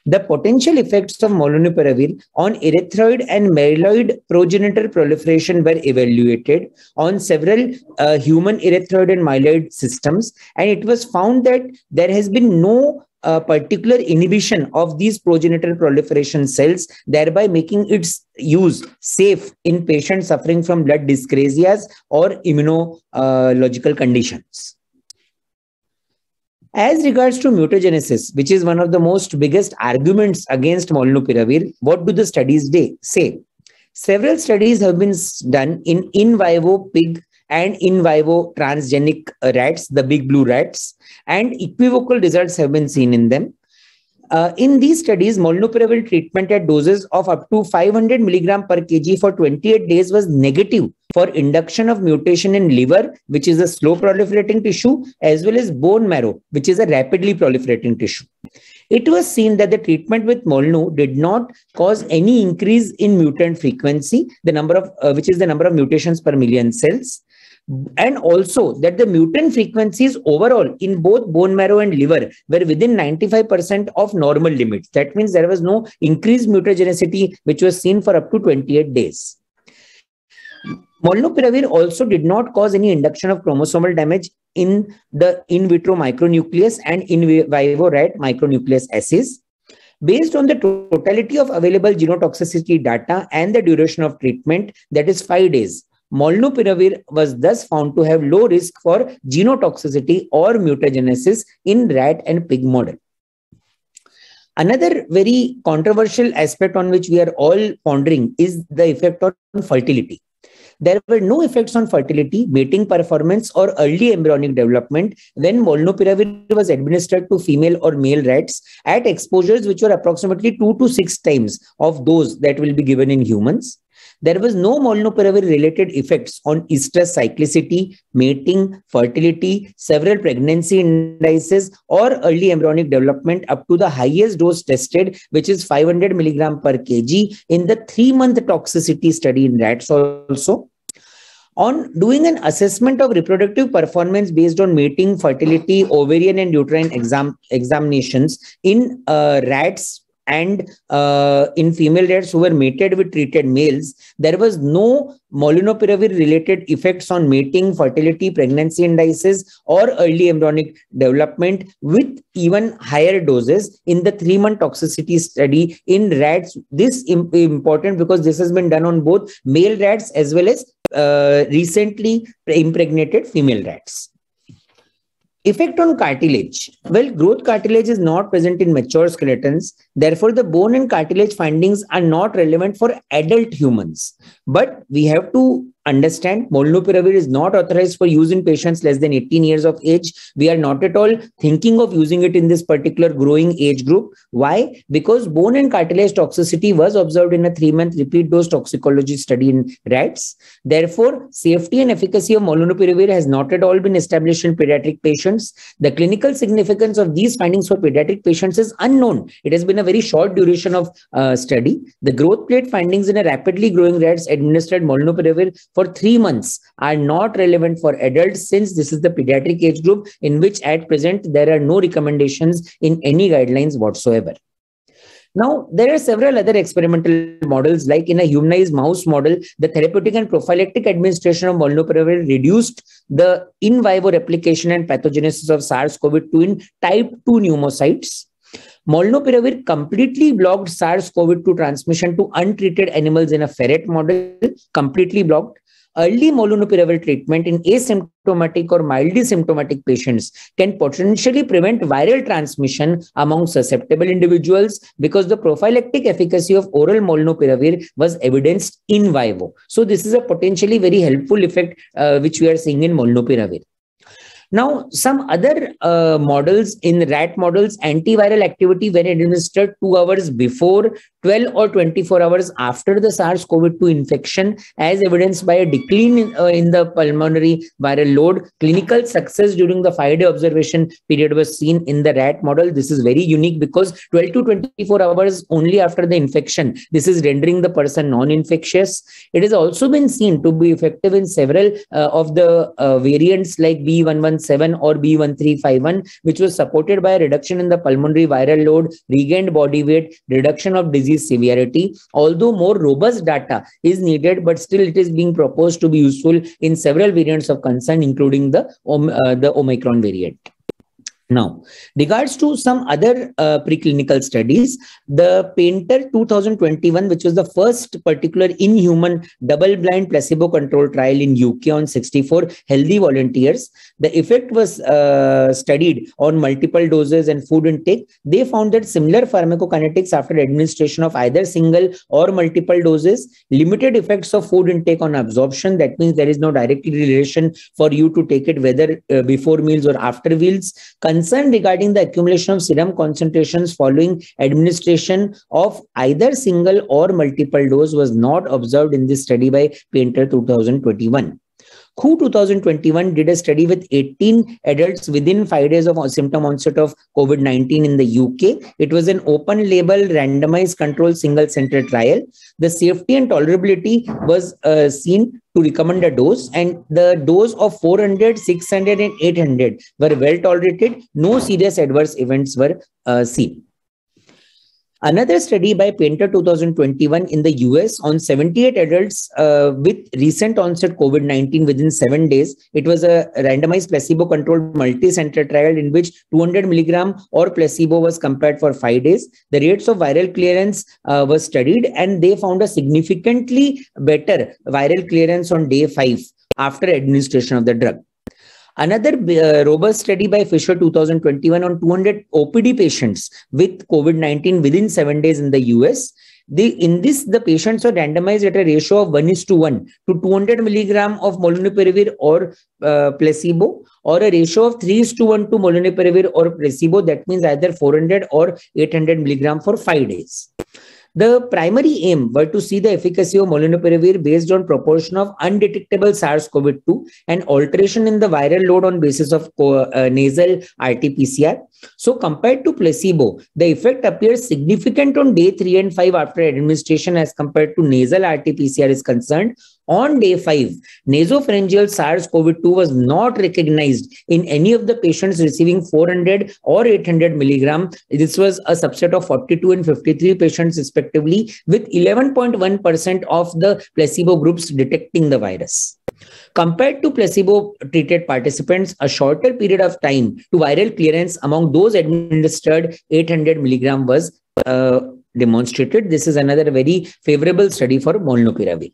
The potential effects of molnupiravir on erythroid and myeloid progenitor proliferation were evaluated on several human erythroid and myeloid systems, and it was found that there has been no particular inhibition of these progenitor proliferation cells, thereby making its use safe in patients suffering from blood dyscrasias or immunological conditions. As regards to mutagenesis, which is one of the most biggest arguments against molnupiravir, what do the studies say? Several studies have been done in vivo pig and in vivo transgenic rats, the big blue rats, and equivocal results have been seen in them. In these studies, molnupiravir treatment at doses of up to 500 milligram per kg for 28 days was negative for induction of mutation in liver, which is a slow proliferating tissue, as well as bone marrow, which is a rapidly proliferating tissue. It was seen that the treatment with Molnu did not cause any increase in mutant frequency, which is the number of mutations per million cells, and also that the mutant frequencies overall in both bone marrow and liver were within 95% of normal limits. That means there was no increased mutagenicity which was seen for up to 28 days. Molnupiravir also did not cause any induction of chromosomal damage in the in vitro micronucleus and in vivo rat micronucleus assays. Based on the totality of available genotoxicity data and the duration of treatment, that is 5 days, Molnupiravir was thus found to have low risk for genotoxicity or mutagenesis in rat and pig model. Another very controversial aspect on which we are all pondering is the effect on fertility. There were no effects on fertility, mating performance, or early embryonic development when molnupiravir was administered to female or male rats at exposures which were approximately 2 to 6 times of those that will be given in humans. There was no molnupiravir related effects on estrus cyclicity, mating, fertility, several pregnancy indices, or early embryonic development up to the highest dose tested, which is 500 milligram per kg in the 3-month toxicity study in rats also. On doing an assessment of reproductive performance based on mating, fertility, ovarian and uterine examinations in rats and in female rats who were mated with treated males, there was no molnupiravir related effects on mating, fertility, pregnancy indices, or early embryonic development with even higher doses in the 3-month toxicity study in rats. This is important because this has been done on both male rats as well as recently impregnated female rats. Effect on cartilage. Well, growth cartilage is not present in mature skeletons. Therefore, the bone and cartilage findings are not relevant for adult humans. But we have to understand molnupiravir is not authorized for use in patients less than 18 years of age. We are not at all thinking of using it in this particular growing age group. Why? Because bone and cartilage toxicity was observed in a 3-month repeat dose toxicology study in rats. Therefore, safety and efficacy of molnupiravir has not at all been established in pediatric patients. The clinical significance of these findings for pediatric patients is unknown. It has been a very short duration of study. The growth plate findings in a rapidly growing rats administered molnupiravir for 3 months are not relevant for adults, since this is the pediatric age group in which at present there are no recommendations in any guidelines whatsoever. Now, there are several other experimental models, like in a humanized mouse model, the therapeutic and prophylactic administration of molnupiravir reduced the in vivo replication and pathogenesis of SARS-CoV-2 in type 2 pneumocytes. Molnupiravir completely blocked SARS-CoV-2 transmission to untreated animals in a ferret model, completely blocked. Early molnupiravir treatment in asymptomatic or mildly symptomatic patients can potentially prevent viral transmission among susceptible individuals because the prophylactic efficacy of oral molnupiravir was evidenced in vivo. So this is a potentially very helpful effect which we are seeing in molnupiravir. Now, some other models in rat models, antiviral activity when administered 2 hours before, 12 or 24 hours after the SARS-CoV-2 infection, as evidenced by a decline in the pulmonary viral load. Clinical success during the 5-day observation period was seen in the rat model. This is very unique because 12 to 24 hours only after the infection, this is rendering the person non-infectious. It has also been seen to be effective in several of the variants like B117 or B1351, which was supported by a reduction in the pulmonary viral load, regained body weight, reduction of disease severity. Although more robust data is needed, but still it is being proposed to be useful in several variants of concern, including the Omicron variant. Now, regards to some other preclinical studies, the Painter 2021, which was the first particular in-human double-blind placebo-controlled trial in UK on 64 healthy volunteers, the effect was studied on multiple doses and food intake. They found that similar pharmacokinetics after administration of either single or multiple doses, limited effects of food intake on absorption. That means there is no direct relation for you to take it whether before meals or after meals. Concern regarding the accumulation of serum concentrations following administration of either single or multiple dose was not observed in this study by Painter 2021. WHO 2021 did a study with 18 adults within 5 days of symptom onset of COVID-19 in the UK. It was an open label randomized controlled single center trial. The safety and tolerability was seen to recommend a dose, and the dose of 400, 600 and 800 were well tolerated. No serious adverse events were seen. Another study by Painter 2021 in the US on 78 adults with recent onset COVID-19 within 7 days. It was a randomized placebo-controlled multi-center trial in which 200 milligram or placebo was compared for 5 days. The rates of viral clearance was studied, and they found a significantly better viral clearance on day 5 after administration of the drug. Another robust study by Fisher 2021 on 200 OPD patients with COVID-19 within 7 days in the US. In this, the patients were randomized at a ratio of 1:1 to 200 milligram of Molnupiravir or placebo, or a ratio of 3:1 to Molnupiravir or placebo. That means either 400 or 800 milligram for 5 days. The primary aim were to see the efficacy of Molnupiravir based on proportion of undetectable SARS-CoV-2 and alteration in the viral load on basis of nasal RT-PCR. So compared to placebo, the effect appears significant on day 3 and 5 after administration as compared to nasal RT-PCR is concerned. On day 5, nasopharyngeal SARS-CoV-2 was not recognized in any of the patients receiving 400 or 800 milligram. This was a subset of 42 and 53 patients respectively, with 11.1% of the placebo groups detecting the virus. Compared to placebo-treated participants, a shorter period of time to viral clearance among those administered 800 milligram was demonstrated. This is another very favorable study for Molnupiravir.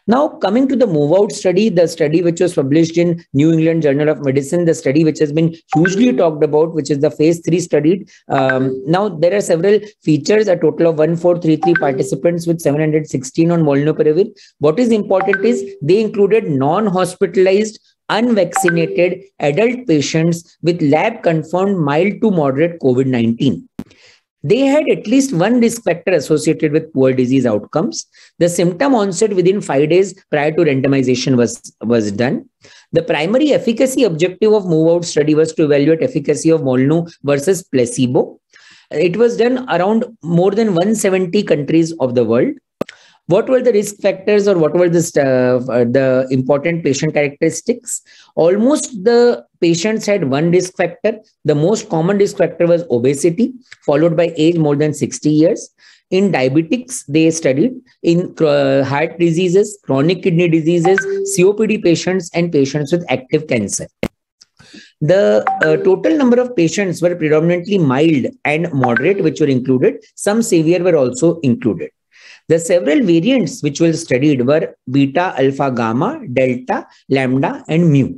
Now, coming to the Move Out study, the study which was published in New England Journal of Medicine, the study which has been hugely talked about, which is the phase 3 study. Now, there are several features, a total of 1433 participants with 716 on Molnupiravir. What is important is they included non-hospitalized, unvaccinated adult patients with lab-confirmed mild to moderate COVID-19. They had at least one risk factor associated with poor disease outcomes. The symptom onset within 5 days prior to randomization was done. The primary efficacy objective of Move Out study was to evaluate efficacy of Molnu versus placebo. It was done around more than 170 countries of the world. What were the risk factors, or what were the important patient characteristics? Almost the patients had one risk factor. The most common risk factor was obesity, followed by age more than 60 years. In diabetics, they studied in heart diseases, chronic kidney diseases, COPD patients, and patients with active cancer. The total number of patients were predominantly mild and moderate, which were included. Some severe were also included. The several variants which were studied were beta, alpha, gamma, delta, lambda, and mu.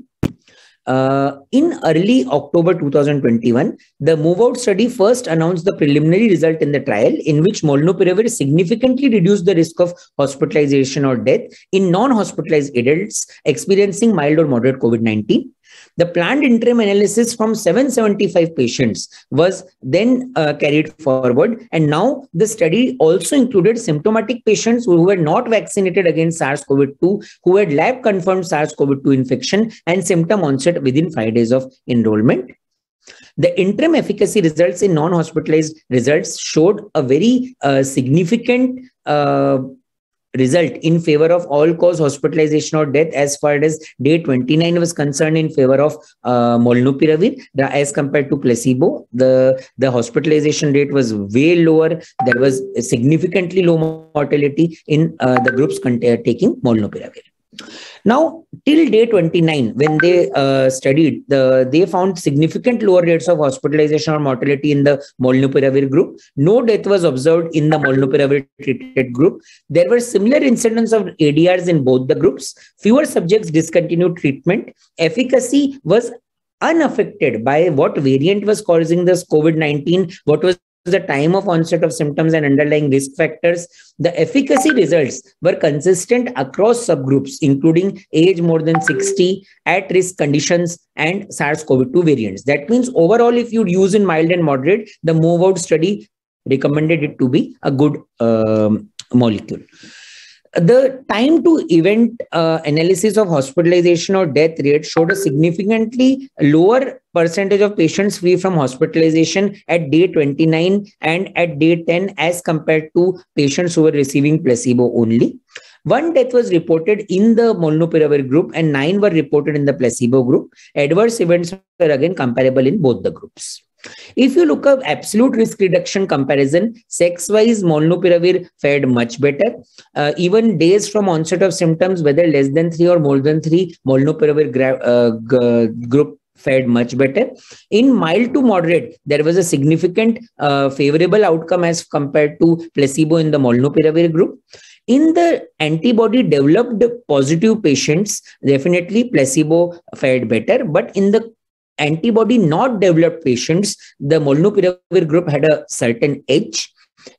In early October 2021, the Move Out study first announced the preliminary result in the trial, in which Molnupiravir significantly reduced the risk of hospitalization or death in non-hospitalized adults experiencing mild or moderate COVID-19. The planned interim analysis from 775 patients was then carried forward, and now the study also included symptomatic patients who were not vaccinated against SARS-CoV-2, who had lab-confirmed SARS-CoV-2 infection and symptom onset within 5 days of enrollment. The interim efficacy results in non-hospitalized results showed a very significant result in favor of all-cause hospitalization or death as far as day 29 was concerned in favor of Molnupiravir as compared to placebo. The hospitalization rate was way lower. There was a significantly low mortality in the groups taking Molnupiravir. Now, till day 29, when they studied, they found significant lower rates of hospitalization or mortality in the Molnupiravir group. No death was observed in the Molnupiravir treated group. There were similar incidents of ADRs in both the groups. Fewer subjects discontinued treatment. Efficacy was unaffected by what variant was causing this COVID-19, what was the time of onset of symptoms and underlying risk factors. The efficacy results were consistent across subgroups, including age more than 60, at-risk conditions, and SARS-CoV-2 variants. That means overall, if you use in mild and moderate, the move-out study recommended it to be a good molecule. The time to event analysis of hospitalization or death rate showed a significantly lower percentage of patients free from hospitalization at day 29 and at day 10 as compared to patients who were receiving placebo only. One death was reported in the Molnupiravir group and 9 were reported in the placebo group. Adverse events were again comparable in both the groups. If you look at absolute risk reduction comparison, sex-wise, Molnupiravir fared much better. Even days from onset of symptoms, whether less than 3 or more than 3, Molnupiravir group fared much better. In mild to moderate, there was a significant favorable outcome as compared to placebo in the Molnupiravir group. In the antibody developed positive patients, definitely placebo fared better, but in the antibody not developed patients, the Molnupiravir group had a certain edge.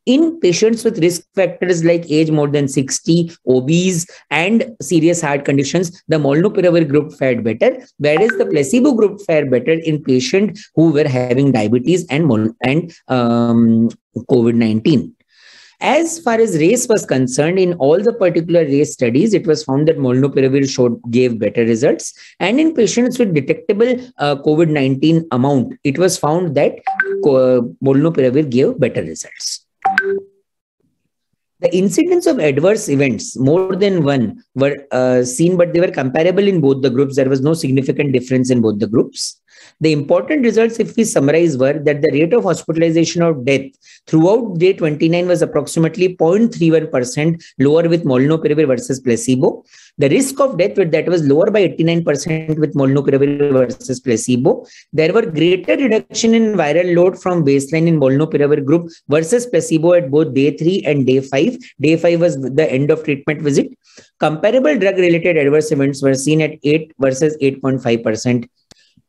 In patients with risk factors like age more than 60, obese, and serious heart conditions, the Molnupiravir group fared better, whereas the placebo group fared better in patients who were having diabetes and COVID-19. As far as race was concerned, in all the particular race studies, it was found that Molnupiravir gave better results. And in patients with detectable COVID-19 amount, it was found that Molnupiravir gave better results. The incidence of adverse events, more than one, were seen, but they were comparable in both the groups. There was no significant difference in both the groups. The important results, if we summarize, were that the rate of hospitalization or death throughout day 29 was approximately 0.31% lower with Molnupiravir versus placebo. The risk of death that was lower by 89% with Molnupiravir versus placebo. There were greater reduction in viral load from baseline in Molnupiravir group versus placebo at both day 3 and day 5. Day 5 was the end of treatment visit. Comparable drug-related adverse events were seen at 8 versus 8.5%.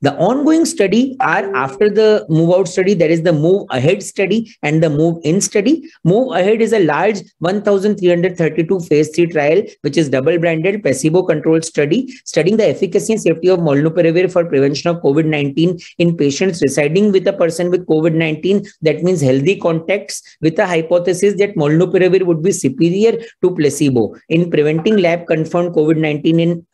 The ongoing study are after the move out study, there is the move ahead study and the move in study. Move ahead is a large 1,332 phase 3 trial, which is double-blinded placebo controlled study studying the efficacy and safety of Molnupiravir for prevention of COVID-19 in patients residing with a person with COVID-19. That means healthy contacts, with a hypothesis that Molnupiravir would be superior to placebo in preventing lab confirmed COVID-19 in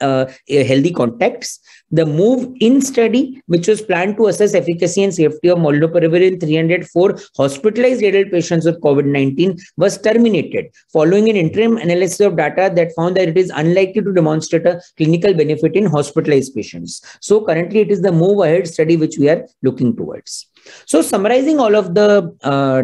healthy contacts. The move in study, which was planned to assess efficacy and safety of Molnupiravir in 304 hospitalized adult patients with COVID-19, was terminated following an interim analysis of data that found that it is unlikely to demonstrate a clinical benefit in hospitalized patients. So currently it is the move ahead study which we are looking towards. So summarizing all of the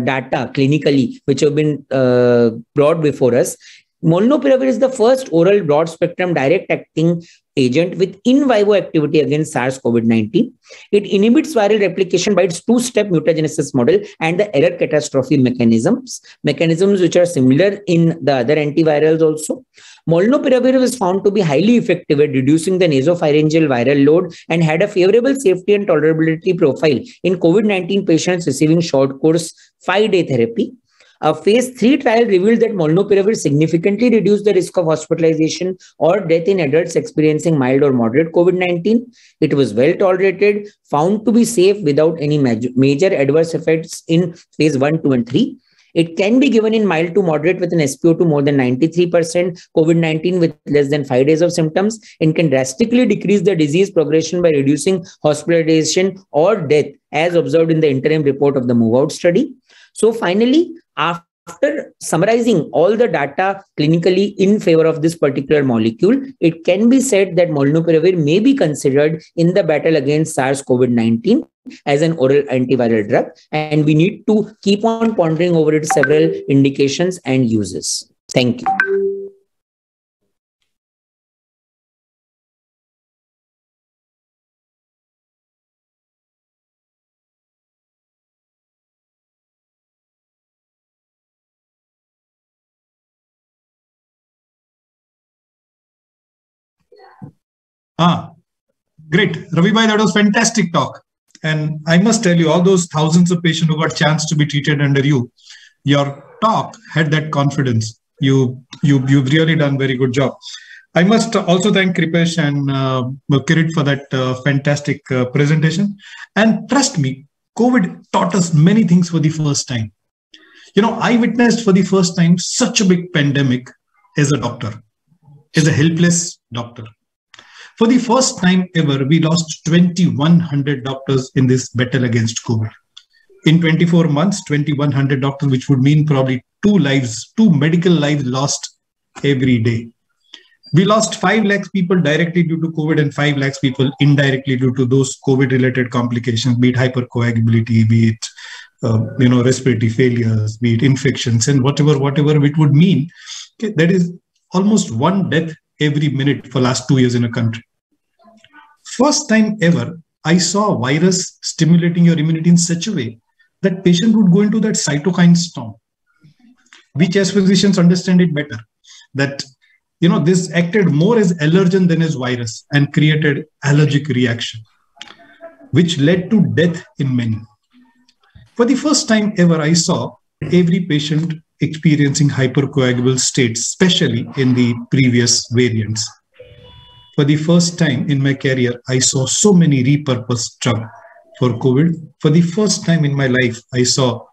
data clinically which have been brought before us, Molnupiravir is the first oral broad-spectrum direct-acting agent with in vivo activity against SARS-CoV-19. It inhibits viral replication by its two-step mutagenesis model and the error catastrophe mechanisms which are similar in the other antivirals also. Molnupiravir was found to be highly effective at reducing the nasopharyngeal viral load and had a favorable safety and tolerability profile in COVID-19 patients receiving short course 5-day therapy. A phase 3 trial revealed that Molnupiravir significantly reduced the risk of hospitalization or death in adults experiencing mild or moderate COVID-19. It was well tolerated, found to be safe without any major adverse effects in phase 1, 2, and 3. It can be given in mild to moderate with an SpO2 more than 93%, COVID-19 with less than 5 days of symptoms, and can drastically decrease the disease progression by reducing hospitalization or death as observed in the interim report of the move-out study. So finally, after summarizing all the data clinically in favor of this particular molecule, it can be said that Molnupiravir may be considered in the battle against SARS-CoV-19 as an oral antiviral drug, and we need to keep on pondering over its several indications and uses. Thank you. Great. Ravi bhai, that was fantastic talk. And I must tell you, all those thousands of patients who got chance to be treated under you, your talk had that confidence. You've really done very good job. I must also thank Kripesh and Keerat for that fantastic presentation. And trust me, COVID taught us many things for the first time. I witnessed for the first time such a big pandemic as a doctor, as a helpless doctor. For the first time ever, we lost 2,100 doctors in this battle against COVID. In 24 months, 2,100 doctors, which would mean probably two medical lives lost every day. We lost 5 lakhs people directly due to COVID and 5 lakhs people indirectly due to those COVID-related complications, be it hypercoagulability, be it respiratory failures, be it infections, and whatever it would mean. Okay, that is almost 1 death every minute for last 2 years in a country. First time ever, I saw a virus stimulating your immunity in such a way that patient would go into that cytokine storm. We as physicians understand it better, that this acted more as allergen than as virus and created allergic reaction, which led to death in many. For the first time ever, I saw every patient experiencing hypercoagulable states, especially in the previous variants. For the first time in my career, I saw so many repurposed drugs for COVID. For the first time in my life, I saw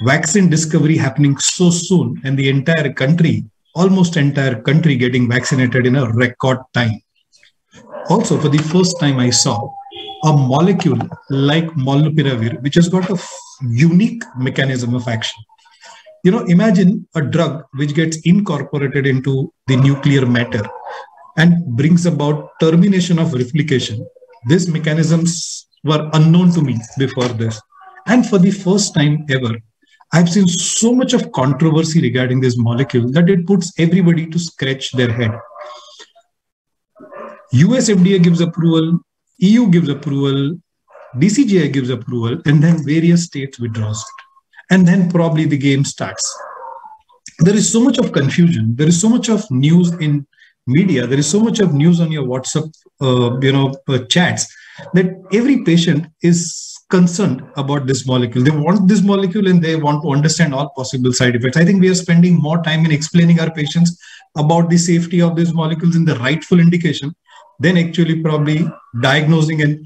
vaccine discovery happening so soon and the entire country, almost entire country getting vaccinated in a record time. Also, for the first time, I saw a molecule like Molnupiravir, which has got a unique mechanism of action. Imagine a drug which gets incorporated into the nuclear matter and brings about termination of replication. These mechanisms were unknown to me before this. And for the first time ever, I've seen so much of controversy regarding this molecule that it puts everybody to scratch their head. US FDA gives approval, EU gives approval, DCGI gives approval, and then various states withdraws it. And then probably the game starts. There is so much of confusion. There is so much of news in media. There is so much of news on your WhatsApp, chats, that every patient is concerned about this molecule. They want this molecule and they want to understand all possible side effects. I think we are spending more time in explaining our patients about the safety of these molecules in the rightful indication than actually probably diagnosing and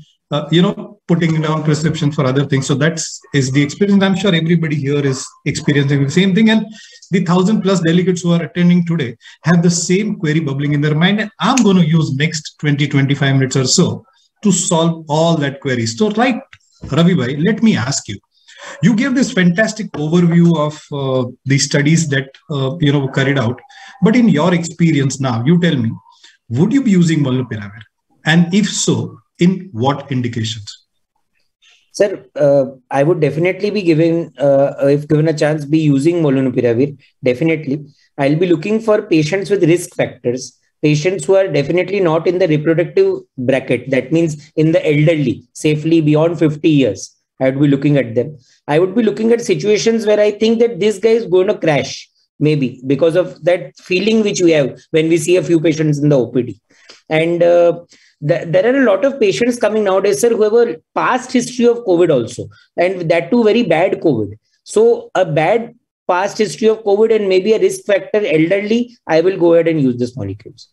putting down prescription for other things. So that is the experience. I'm sure everybody here is experiencing the same thing. And the 1,000+ delegates who are attending today have the same query bubbling in their mind. And I'm going to use next 20-25 minutes or so to solve all that queries. So right, Ravi bhai, let me ask you. You gave this fantastic overview of the studies that carried out. But in your experience now, you tell me, would you be using Molnupiravir? And if so, in what indications? Sir, I would definitely be if given a chance, be using Molnupiravir. Definitely. I'll be looking for patients with risk factors, patients who are definitely not in the reproductive bracket. That means in the elderly, safely beyond 50 years. I would be looking at them. I would be looking at situations where I think that this guy is going to crash, maybe because of that feeling which we have when we see a few patients in the OPD. And there are a lot of patients coming nowadays, sir, who have a past history of COVID also, and that too very bad COVID. So a bad past history of COVID and maybe a risk factor elderly, I will go ahead and use this molecules.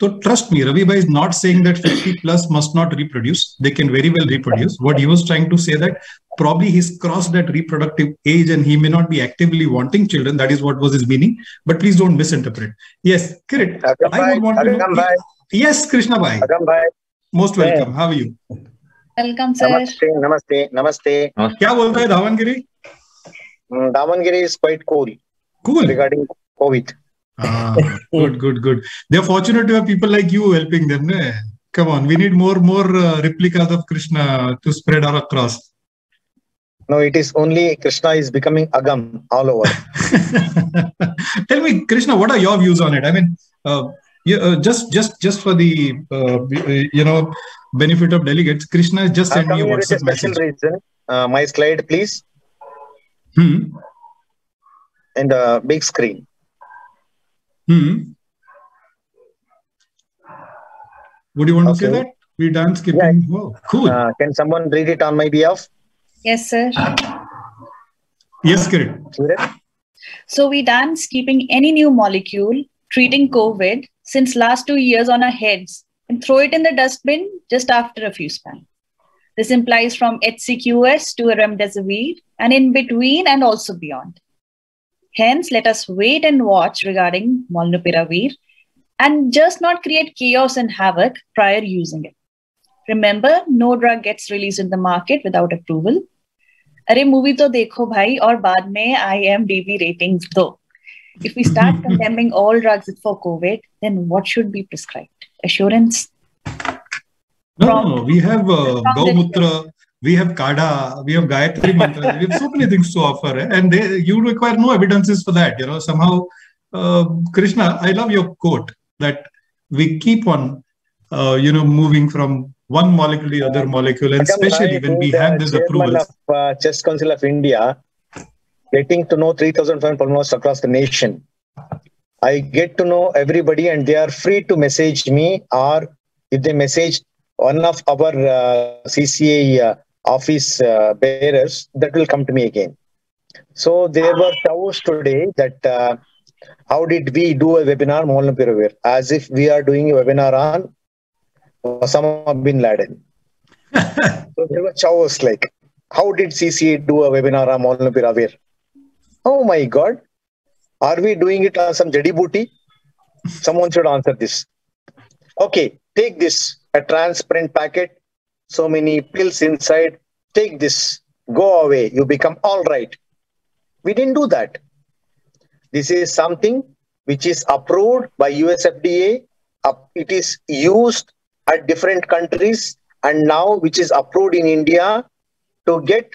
So trust me, Ravi bhai is not saying that 50+ must not reproduce. They can very well reproduce. What he was trying to say that probably he's crossed that reproductive age and he may not be actively wanting children. That is what was his meaning. But please don't misinterpret. Yes, Keerat, I would want to know. Yes, Krishna bhai. Agam bhai. Most welcome. How are you? Welcome, sir. Namaste. क्या बोलता है Davanagere? Davangere is quite cool. Cool. Regarding COVID. Good. They're fortunate to have people like you helping them. Ne? Come on, we need more replicas of Krishna to spread our across. No, it is only Krishna is becoming Agam all over. Tell me, Krishna, what are your views on it? I mean, just for the benefit of delegates, Krishna has just sent me a WhatsApp message. Reason. My slide, please. And the big screen. Would you want to say Okay. that? We dance keeping. Yeah. Oh, cool. Can someone read it on my behalf? Yes, sir. Yes, Kirit. So we dance keeping any new molecule treating COVID since last 2 years on our heads and throw it in the dustbin just after a few span. This implies from HCQS to a remdesivir and in between and also beyond. Hence, let us wait and watch regarding Molnupiravir and just not create chaos and havoc prior using it. Remember, no drug gets released in the market without approval. अरे movie तो देखो भाई और बाद में IMDb ratings दो. If we start condemning all drugs for COVID, then what should be prescribed? Assurance? No, we have Gaumutra, we have Kada, we have Gayatri Mantra, we have so many things to offer, and you require no evidences for that. Somehow, Krishna, I love your quote that we keep on, moving from one molecule to the other molecule, and especially when we have these approvals. Of Chest Council of India, getting to know 3,000 pulmonologists across the nation. I get to know everybody, and they are free to message me, or if they message one of our CCI office bearers, that will come to me again. So there were showers today that how did we do a webinar Molnupiravir, as if we are doing a webinar on Osama bin Laden. So there were showers like, how did CCI do a webinar on Molnupiravir? Oh my God. Are we doing it on some jadi booty? Someone should answer this. Okay, take this, a transparent packet, so many pills inside. Take this, go away, you become all right. We didn't do that. This is something which is approved by US FDA. It is used at different countries, and now which is approved in India to get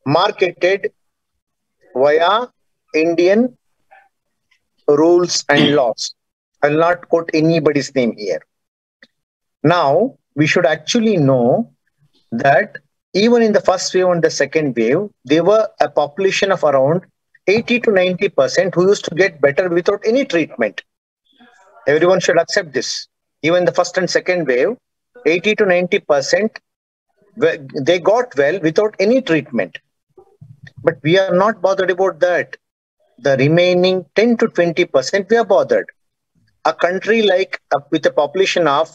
marketed via Indian rules and laws. I'll not quote anybody's name here. Now, we should actually know that even in the first wave and the second wave, there were a population of around 80 to 90% who used to get better without any treatment. Everyone should accept this. Even the first and second wave, 80 to 90%, they got well without any treatment. But we are not bothered about that. The remaining 10 to 20%, we are bothered. A country like with a population of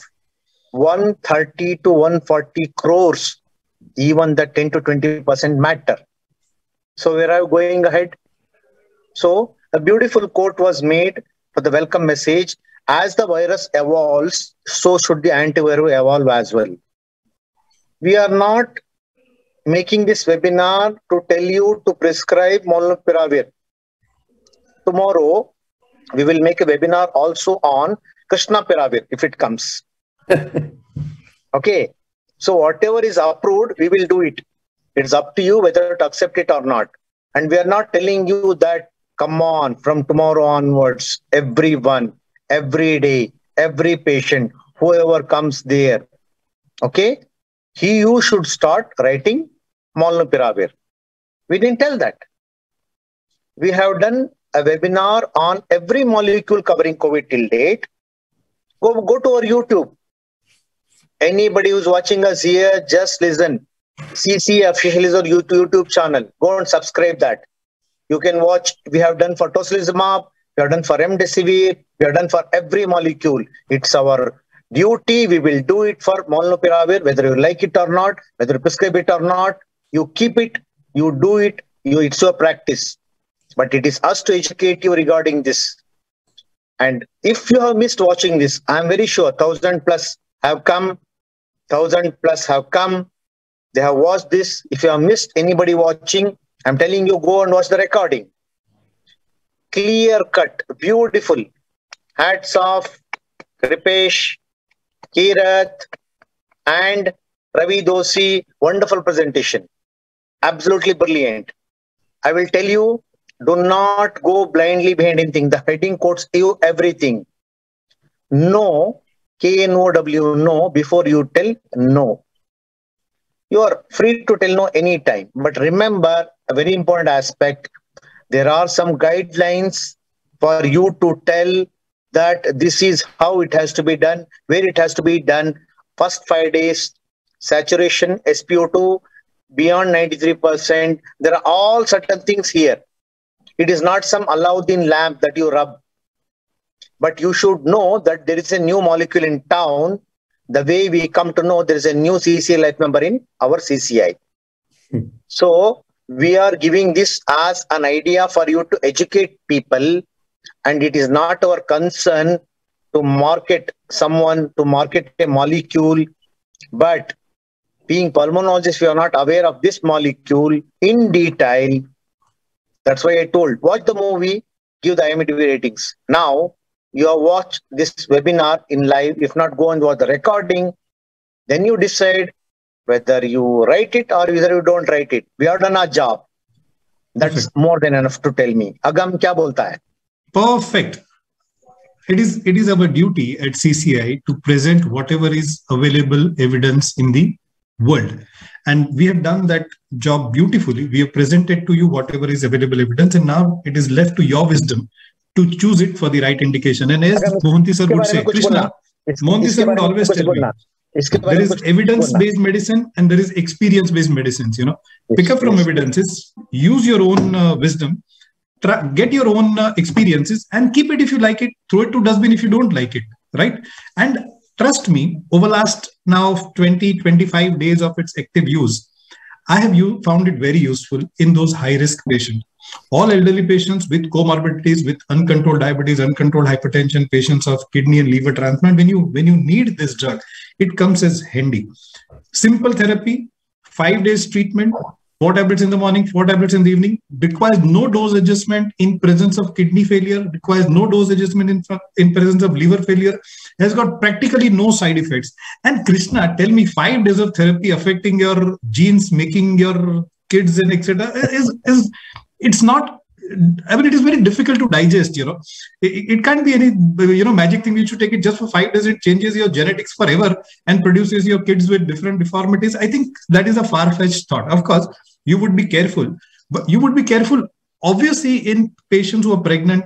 130 to 140 crores, even the 10 to 20% matter. So where are we going ahead? So a beautiful quote was made for the welcome message. As the virus evolves, so should the antiviral evolve as well. We are not making this webinar to tell you to prescribe Molnupiravir. Tomorrow, we will make a webinar also on Krishnapiravir if it comes. Okay. So whatever is approved, we will do it. It's up to you whether to accept it or not. And we are not telling you that, come on, from tomorrow onwards, everyone, every day, every patient, whoever comes there, okay, you should start writing Molnupiravir. We didn't tell that. We have done a webinar on every molecule covering COVID till date. Go to our YouTube. Anybody who's watching us here, just listen. CC official is our YouTube channel. Go and subscribe that. You can watch. We have done for tocilizumab. We have done for remdesivir. We have done for every molecule. It's our duty. We will do it for Molnupiravir, whether you like it or not, whether you prescribe it or not. You keep it. You do it. It's your practice. But it is us to educate you regarding this. And if you have missed watching this, I'm very sure 1,000 plus have come. 1,000 plus have come. They have watched this. If you have missed anybody watching, I'm telling you, go and watch the recording. Clear cut, beautiful. Hats off, Kripesh, Keerat, and Ravi A Dosi. Wonderful presentation. Absolutely brilliant. I will tell you, do not go blindly behind anything. The heading quotes you everything. No, K-N-O-W, no, before you tell no. You are free to tell no anytime. But remember, a very important aspect, there are some guidelines for you to tell that this is how it has to be done, where it has to be done. First 5 days, saturation, SpO2, beyond 93%. There are all certain things here. It is not some Aladdin lamp that you rub. But you should know that there is a new molecule in town. The way we come to know there is a new CCI life member in our CCI. So we are giving this as an idea for you to educate people. And it is not our concern to market someone, to market a molecule. But being pulmonologists, we are not aware of this molecule in detail. That's why I told, watch the movie, give the IMDb ratings. Now, you have watched this webinar in live. If not, go and watch the recording. Then you decide whether you write it or whether you don't write it. We have done our job. That's more than enough to tell me. Agam, kya bolta hai? Perfect. It is our duty at CCI to present whatever is available evidence in the world. And we have done that job beautifully. We have presented to you whatever is available evidence, and now it is left to your wisdom to choose it for the right indication. And as Mohanty sir would say, Krishna, Mohanty sir would always tell me, there is evidence-based medicine and there is experience-based medicines. You know, pick up from evidences, use your own wisdom, get your own experiences, and keep it if you like it. Throw it to dustbin if you don't like it, right? And trust me, over last now 20-25 days of its active use, I have found it very useful in those high-risk patients. All elderly patients with comorbidities, with uncontrolled diabetes, uncontrolled hypertension, patients of kidney and liver transplant, when you need this drug, it comes as handy. Simple therapy, 5 days treatment, 4 tablets in the morning, 4 tablets in the evening, requires no dose adjustment in presence of kidney failure, requires no dose adjustment in presence of liver failure, has got practically no side effects. And Krishna, tell me, 5 days of therapy affecting your genes, making your kids and etc. It's not, I mean, it is very difficult to digest, you know. It can't be any, you know, magic thing. You should take it just for 5 days. It changes your genetics forever and produces your kids with different deformities. I think that is a far-fetched thought. Of course, you would be careful, but you would be careful, obviously, in patients who are pregnant.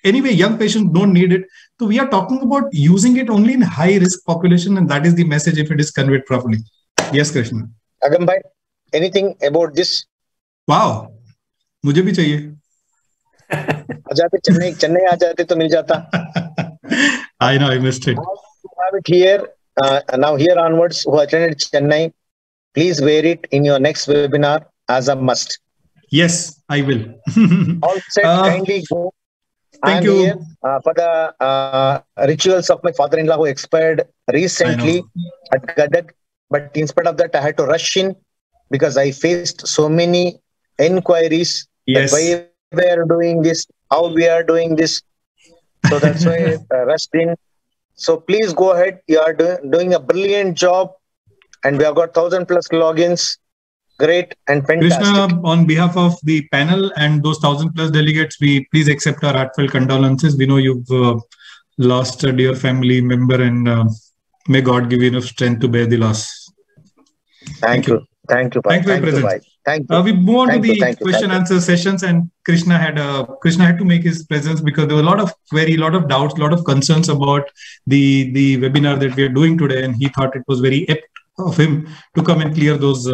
Anyway, young patients don't need it. So we are talking about using it only in high-risk population, and that is the message if it is conveyed properly. Yes, Krishna. Agam bhai, anything about this? Wow. मुझे भी चाहिए. आजाते चेन्नई आ जाते तो मिल जाता. I know, I missed it. You have it here. Now here onwards, who attended Chennai, please wear it in your next webinar as a must. Yes, I will. All set, kindly go. Thank you. Here, for the rituals of my father-in-law who expired recently at Gadag. But in spite of that, I had to rush in because I faced so many inquiries. Yes. Why we are doing this, how we are doing this. So that's why I rushed in. So please go ahead. You are doing a brilliant job. And we have got 1,000+ logins. Great and fantastic. Krishna, on behalf of the panel and those 1,000+ delegates, we please accept our heartfelt condolences. We know you've lost a dear family member, and may God give you enough strength to bear the loss. Thank you. Thank you. Thank you for your presence. Thank you. We move on to the question answer sessions, and Krishna had to make his presence because there were a lot of query, a lot of doubts, a lot of concerns about the webinar that we are doing today, and he thought it was very apt of him to come and clear those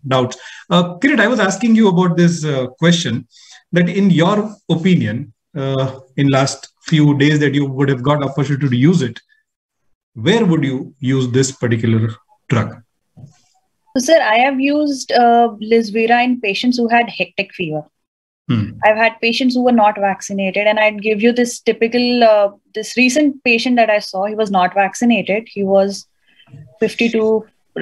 doubts. Keerat, I was asking you about this question, that in your opinion, in last few days that you would have got opportunity to use it, where would you use this particular drug? So, sir, I have used Lizvira in patients who had hectic fever. I've had patients who were not vaccinated, and I'd give you this typical, this recent patient that I saw. He was not vaccinated. He was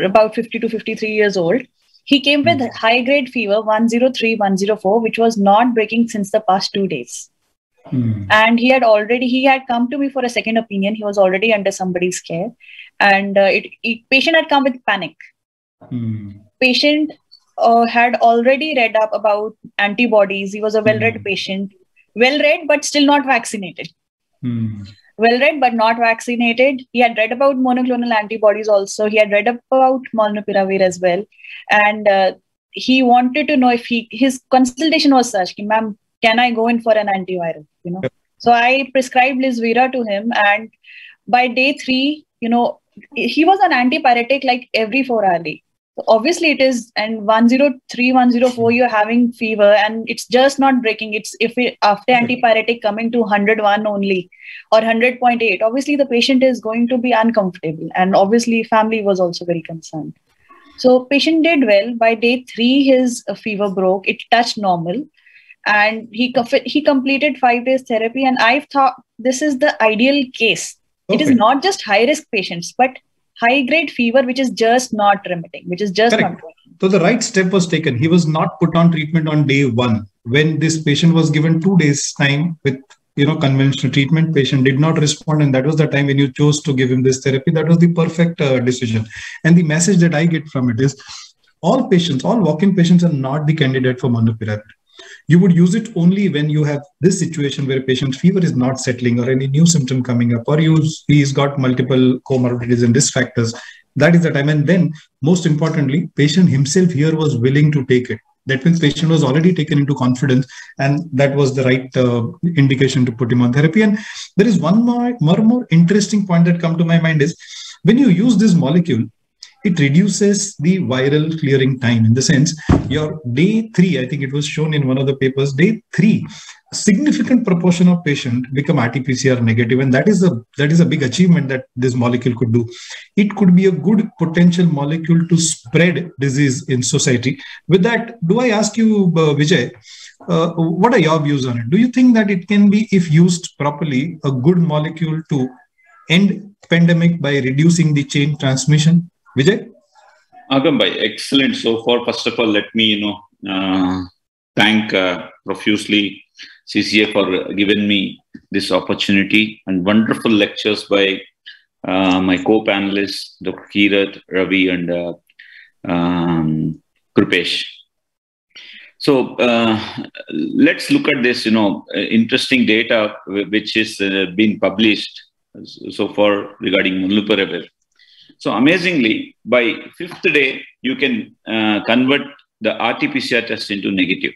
about 50 to 53 years old. He came with high-grade fever, 103, 104, which was not breaking since the past 2 days. And he had come to me for a second opinion. He was already under somebody's care. And patient had come with panic. Patient had already read up about antibodies. He was a well-read patient. Well-read, but still not vaccinated. Well-read, but not vaccinated. He had read about monoclonal antibodies also. He had read about Molnupiravir as well. And he wanted to know if his consultation was such, ma'am, can I go in for an antiviral? You know. So I prescribed Lizvira to him, and by day 3, he was on antipyretic like every 4 hourly. So obviously it is, and 103, 104, you're having fever and it's just not breaking. It's after antipyretic coming to 101 only or 100.8, obviously the patient is going to be uncomfortable, and obviously family was also very concerned. So patient did well. By day 3, his fever broke. It touched normal, and he completed 5 days therapy. And I thought this is the ideal case. It is not just high risk patients, but high grade fever, which is just not remitting, which is just not working. So the right step was taken. He was not put on treatment on day 1. When this patient was given 2 days time with conventional treatment, patient did not respond, and that was the time when you chose to give him this therapy. That was the perfect decision. And the message that I get from it is, all walk-in patients are not the candidate for Molnupiravir. You would use it only when you have this situation where a patient's fever is not settling or any new symptom coming up, or he's got multiple comorbidities and risk factors. That is the time. And then, most importantly, patient himself here was willing to take it. That means patient was already taken into confidence, and that was the right indication to put him on therapy. And there is one more interesting point that come to my mind is, when you use this molecule, it reduces the viral clearing time, in the sense your day 3, I think it was shown in one of the papers, day 3, a significant proportion of patients become RT-PCR negative. And that is a big achievement that this molecule could do. It could be a good potential molecule to spread disease in society. With that, do I ask you, Vijay, what are your views on it? Do you think that it can be, if used properly, a good molecule to end pandemic by reducing the chain transmission? Vijay? Agam bhai, excellent so far. First of all, let me thank profusely CCI for giving me this opportunity, and wonderful lectures by my co-panelists, Dr. Keerat, Ravi, and Kripesh. So let's look at this, interesting data which is being published so far regarding Molnupiravir. So amazingly, by 5th day, you can convert the RT-PCR test into negative.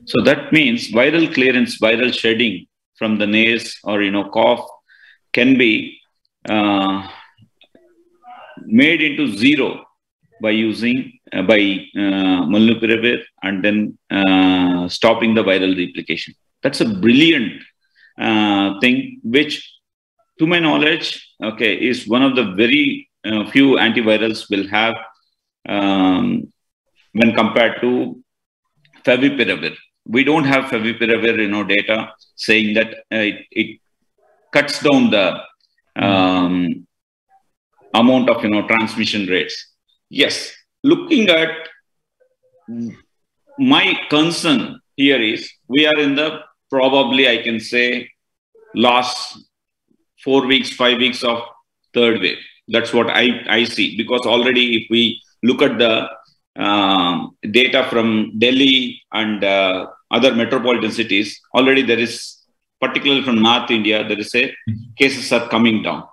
So that means viral clearance, viral shedding from the nose or cough can be made into 0 by using Molnupiravir and then stopping the viral replication. That's a brilliant thing, which, to my knowledge, is one of the very few antivirals will have when compared to Favipiravir. We don't have Favipiravir, data saying that it cuts down the amount of, transmission rates. Yes, looking at my concern here is, we are in the probably, I can say, last 4 weeks, 5 weeks of third wave. That's what I see, because already if we look at the data from Delhi and other metropolitan cities, already there is, particularly from North India, there is cases are coming down.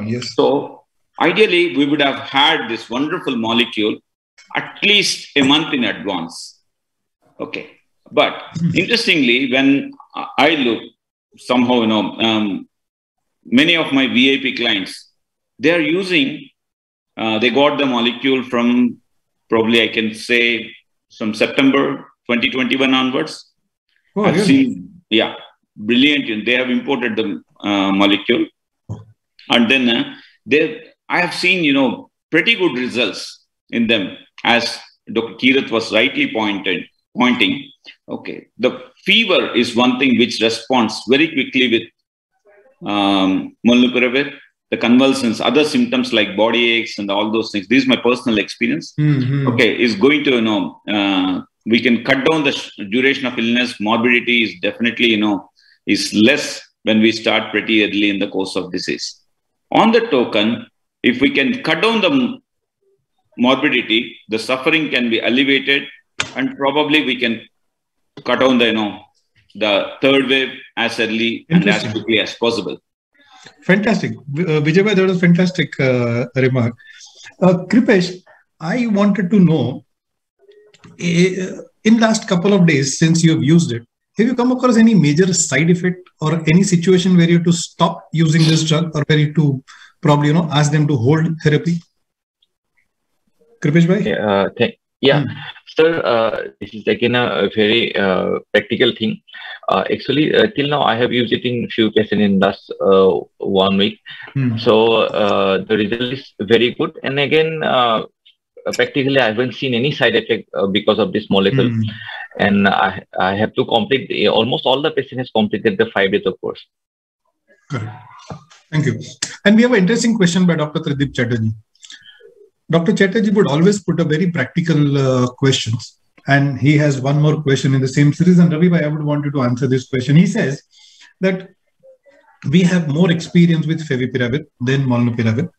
Yes. So ideally, we would have had this wonderful molecule at least a month in advance. Okay. But interestingly, when I look, somehow, many of my VIP clients, they are using, they got the molecule from probably, I can say, from September 2021 onwards. Oh, I've really? seen, brilliant. They have imported the molecule. And then I have seen, pretty good results in them, as Dr. Keerat was rightly pointing. Okay. The fever is one thing which responds very quickly with Molnupiravir. The convulsions, other symptoms like body aches and all those things. This is my personal experience. Okay, is going to, we can cut down the duration of illness. Morbidity is definitely, is less when we start pretty early in the course of disease. On the token, if we can cut down the morbidity, the suffering can be alleviated, and probably we can cut down the third wave as early and as quickly as possible. Fantastic. Vijay, that was a fantastic remark. Kripesh, I wanted to know, in last couple of days since you have used it, have you come across any major side effect or any situation where you have to stop using this drug, or where you to probably, ask them to hold therapy? Kripesh bhai? Yeah, sir, this is again a very practical thing. Actually, till now, I have used it in few patients in last 1 week. So the result is very good. And again, practically, I haven't seen any side effect because of this molecule. And I have to complete, almost all the patients has completed the 5 days of course. Correct. Thank you. And we have an interesting question by Dr. Tridip Chatterjee. Dr. Chatterjee would always put a very practical questions. And he has one more question in the same series. And Ravi bhai, I would want you to answer this question. He says that we have more experience with Favipiravir than Molnupiravir.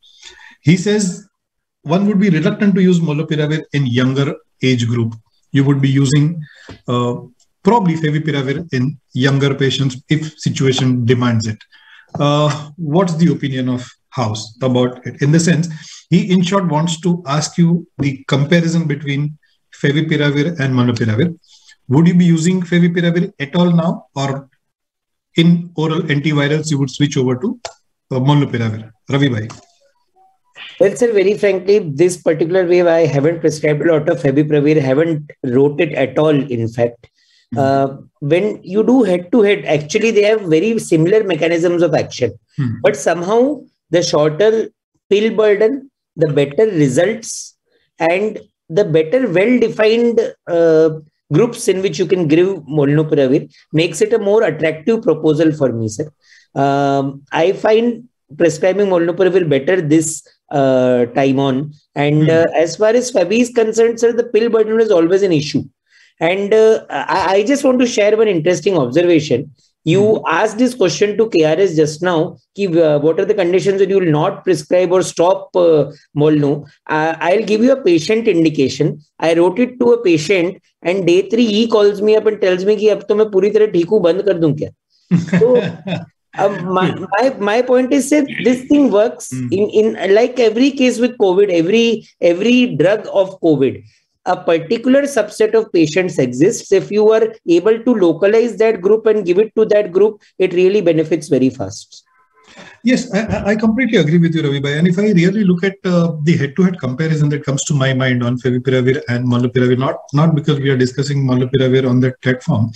He says one would be reluctant to use Molnupiravir in younger age group. You would be using probably Favipiravir in younger patients if situation demands it. What's the opinion of House about it? In the sense, he in short wants to ask you the comparison between Favipiravir and Molnupiravir. Would you be using Favipiravir at all now, or in oral antivirals you would switch over to Molnupiravir? Ravi bhai. Well, sir, very frankly, this particular wave, I haven't prescribed a lot of Favipiravir, haven't wrote it at all, in fact. When you do head-to-head, actually, they have very similar mechanisms of action. But somehow, the shorter pill burden, the better results, and the better well-defined groups in which you can give Molnupiravir makes it a more attractive proposal for me, sir. I find prescribing Molnupiravir better this time on. And as far as Favi is concerned, sir, the pill burden is always an issue. And I just want to share one interesting observation. You asked this question to KRS just now, what are the conditions that you will not prescribe or stop Molnu? I'll give you a patient indication. I wrote it to a patient, and day 3 he calls me up and tells me कि अब तो मैं पूरी तरह ठीक हूँ, बंद कर दूँ क्या? So my point is that this thing works in like every case with COVID, every drug of COVID. A particular subset of patients exists. If you are able to localize that group and give it to that group, it really benefits very fast. Yes, I completely agree with you, Ravi bhai. And if I really look at the head-to-head comparison that comes to my mind on Favipiravir and Molnupiravir, not because we are discussing Molnupiravir on that platform,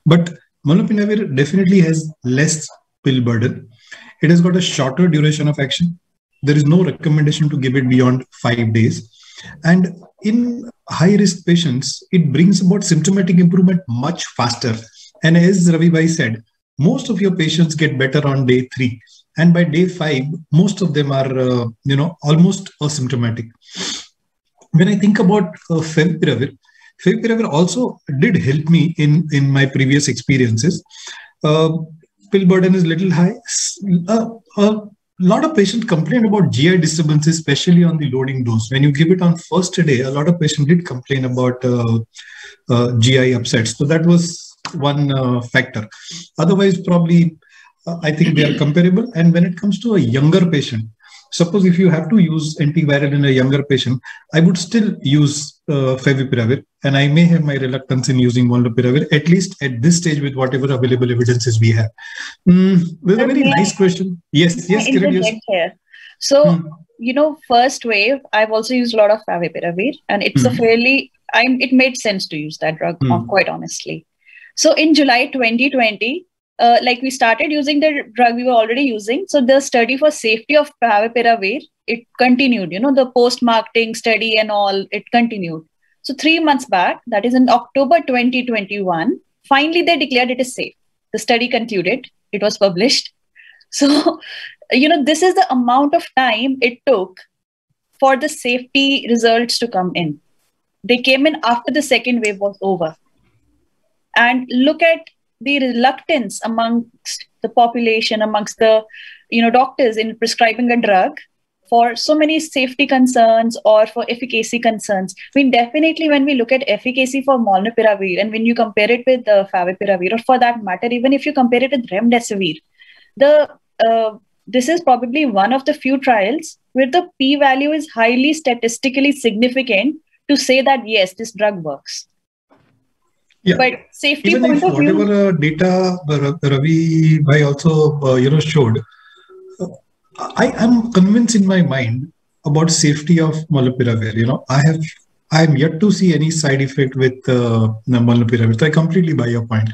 but Molnupiravir definitely has less pill burden. It has got a shorter duration of action. There is no recommendation to give it beyond 5 days. And in high-risk patients, it brings about symptomatic improvement much faster. And as Ravi bhai said, most of your patients get better on day 3. And by day 5, most of them are, almost asymptomatic. When I think about Favipiravir also did help me in my previous experiences. Pill burden is little high. A lot of patients complain about GI disturbances, especially on the loading dose. When you give it on first day, a lot of patients did complain about GI upsets. So that was one factor. Otherwise, probably, I think they are comparable. And when it comes to a younger patient, suppose if you have to use antiviral in a younger patient, I would still use Favipiravir, and I may have my reluctance in using Molnupiravir, at least at this stage with whatever available evidences we have. There's a very nice question. Yes, Kiran, yes. So, first wave, I've also used a lot of Favipiravir, and it's a fairly, it made sense to use that drug, quite honestly. So in July 2020, like we started using the drug we were already using. So the study for safety of Favipiravir, it continued, the post-marketing study and all, it continued. So 3 months back, that is in October 2021, finally they declared it is safe. The study concluded, it was published. So, this is the amount of time it took for the safety results to come in. They came in after the second wave was over. And look at the reluctance amongst the population, amongst the doctors in prescribing a drug for so many safety concerns or for efficacy concerns. I mean, definitely when we look at efficacy for Molnupiravir and when you compare it with the Favipiravir, or for that matter, even if you compare it with Remdesivir, this is probably one of the few trials where the p-value is highly statistically significant to say that yes, this drug works. Yeah. But safety Even point if of view, whatever data Ravi Bhai also showed, I am convinced in my mind about safety of molnupiravir. I am yet to see any side effect with molnupiravir. So I completely buy your point.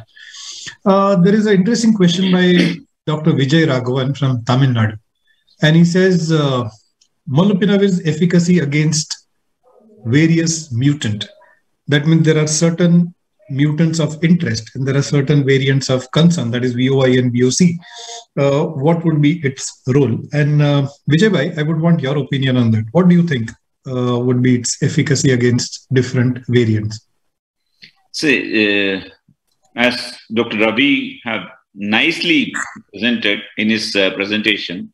There is an interesting question by Dr. Vijay Raghavan from Tamil Nadu, and he says molnupiravir's efficacy against various mutant. That means there are certain mutants of interest and there are certain variants of concern, that is VOI and VOC. What would be its role? And Vijay Bhai, I would want your opinion on that. What do you think would be its efficacy against different variants? See, as Dr. Ravi have nicely presented in his presentation,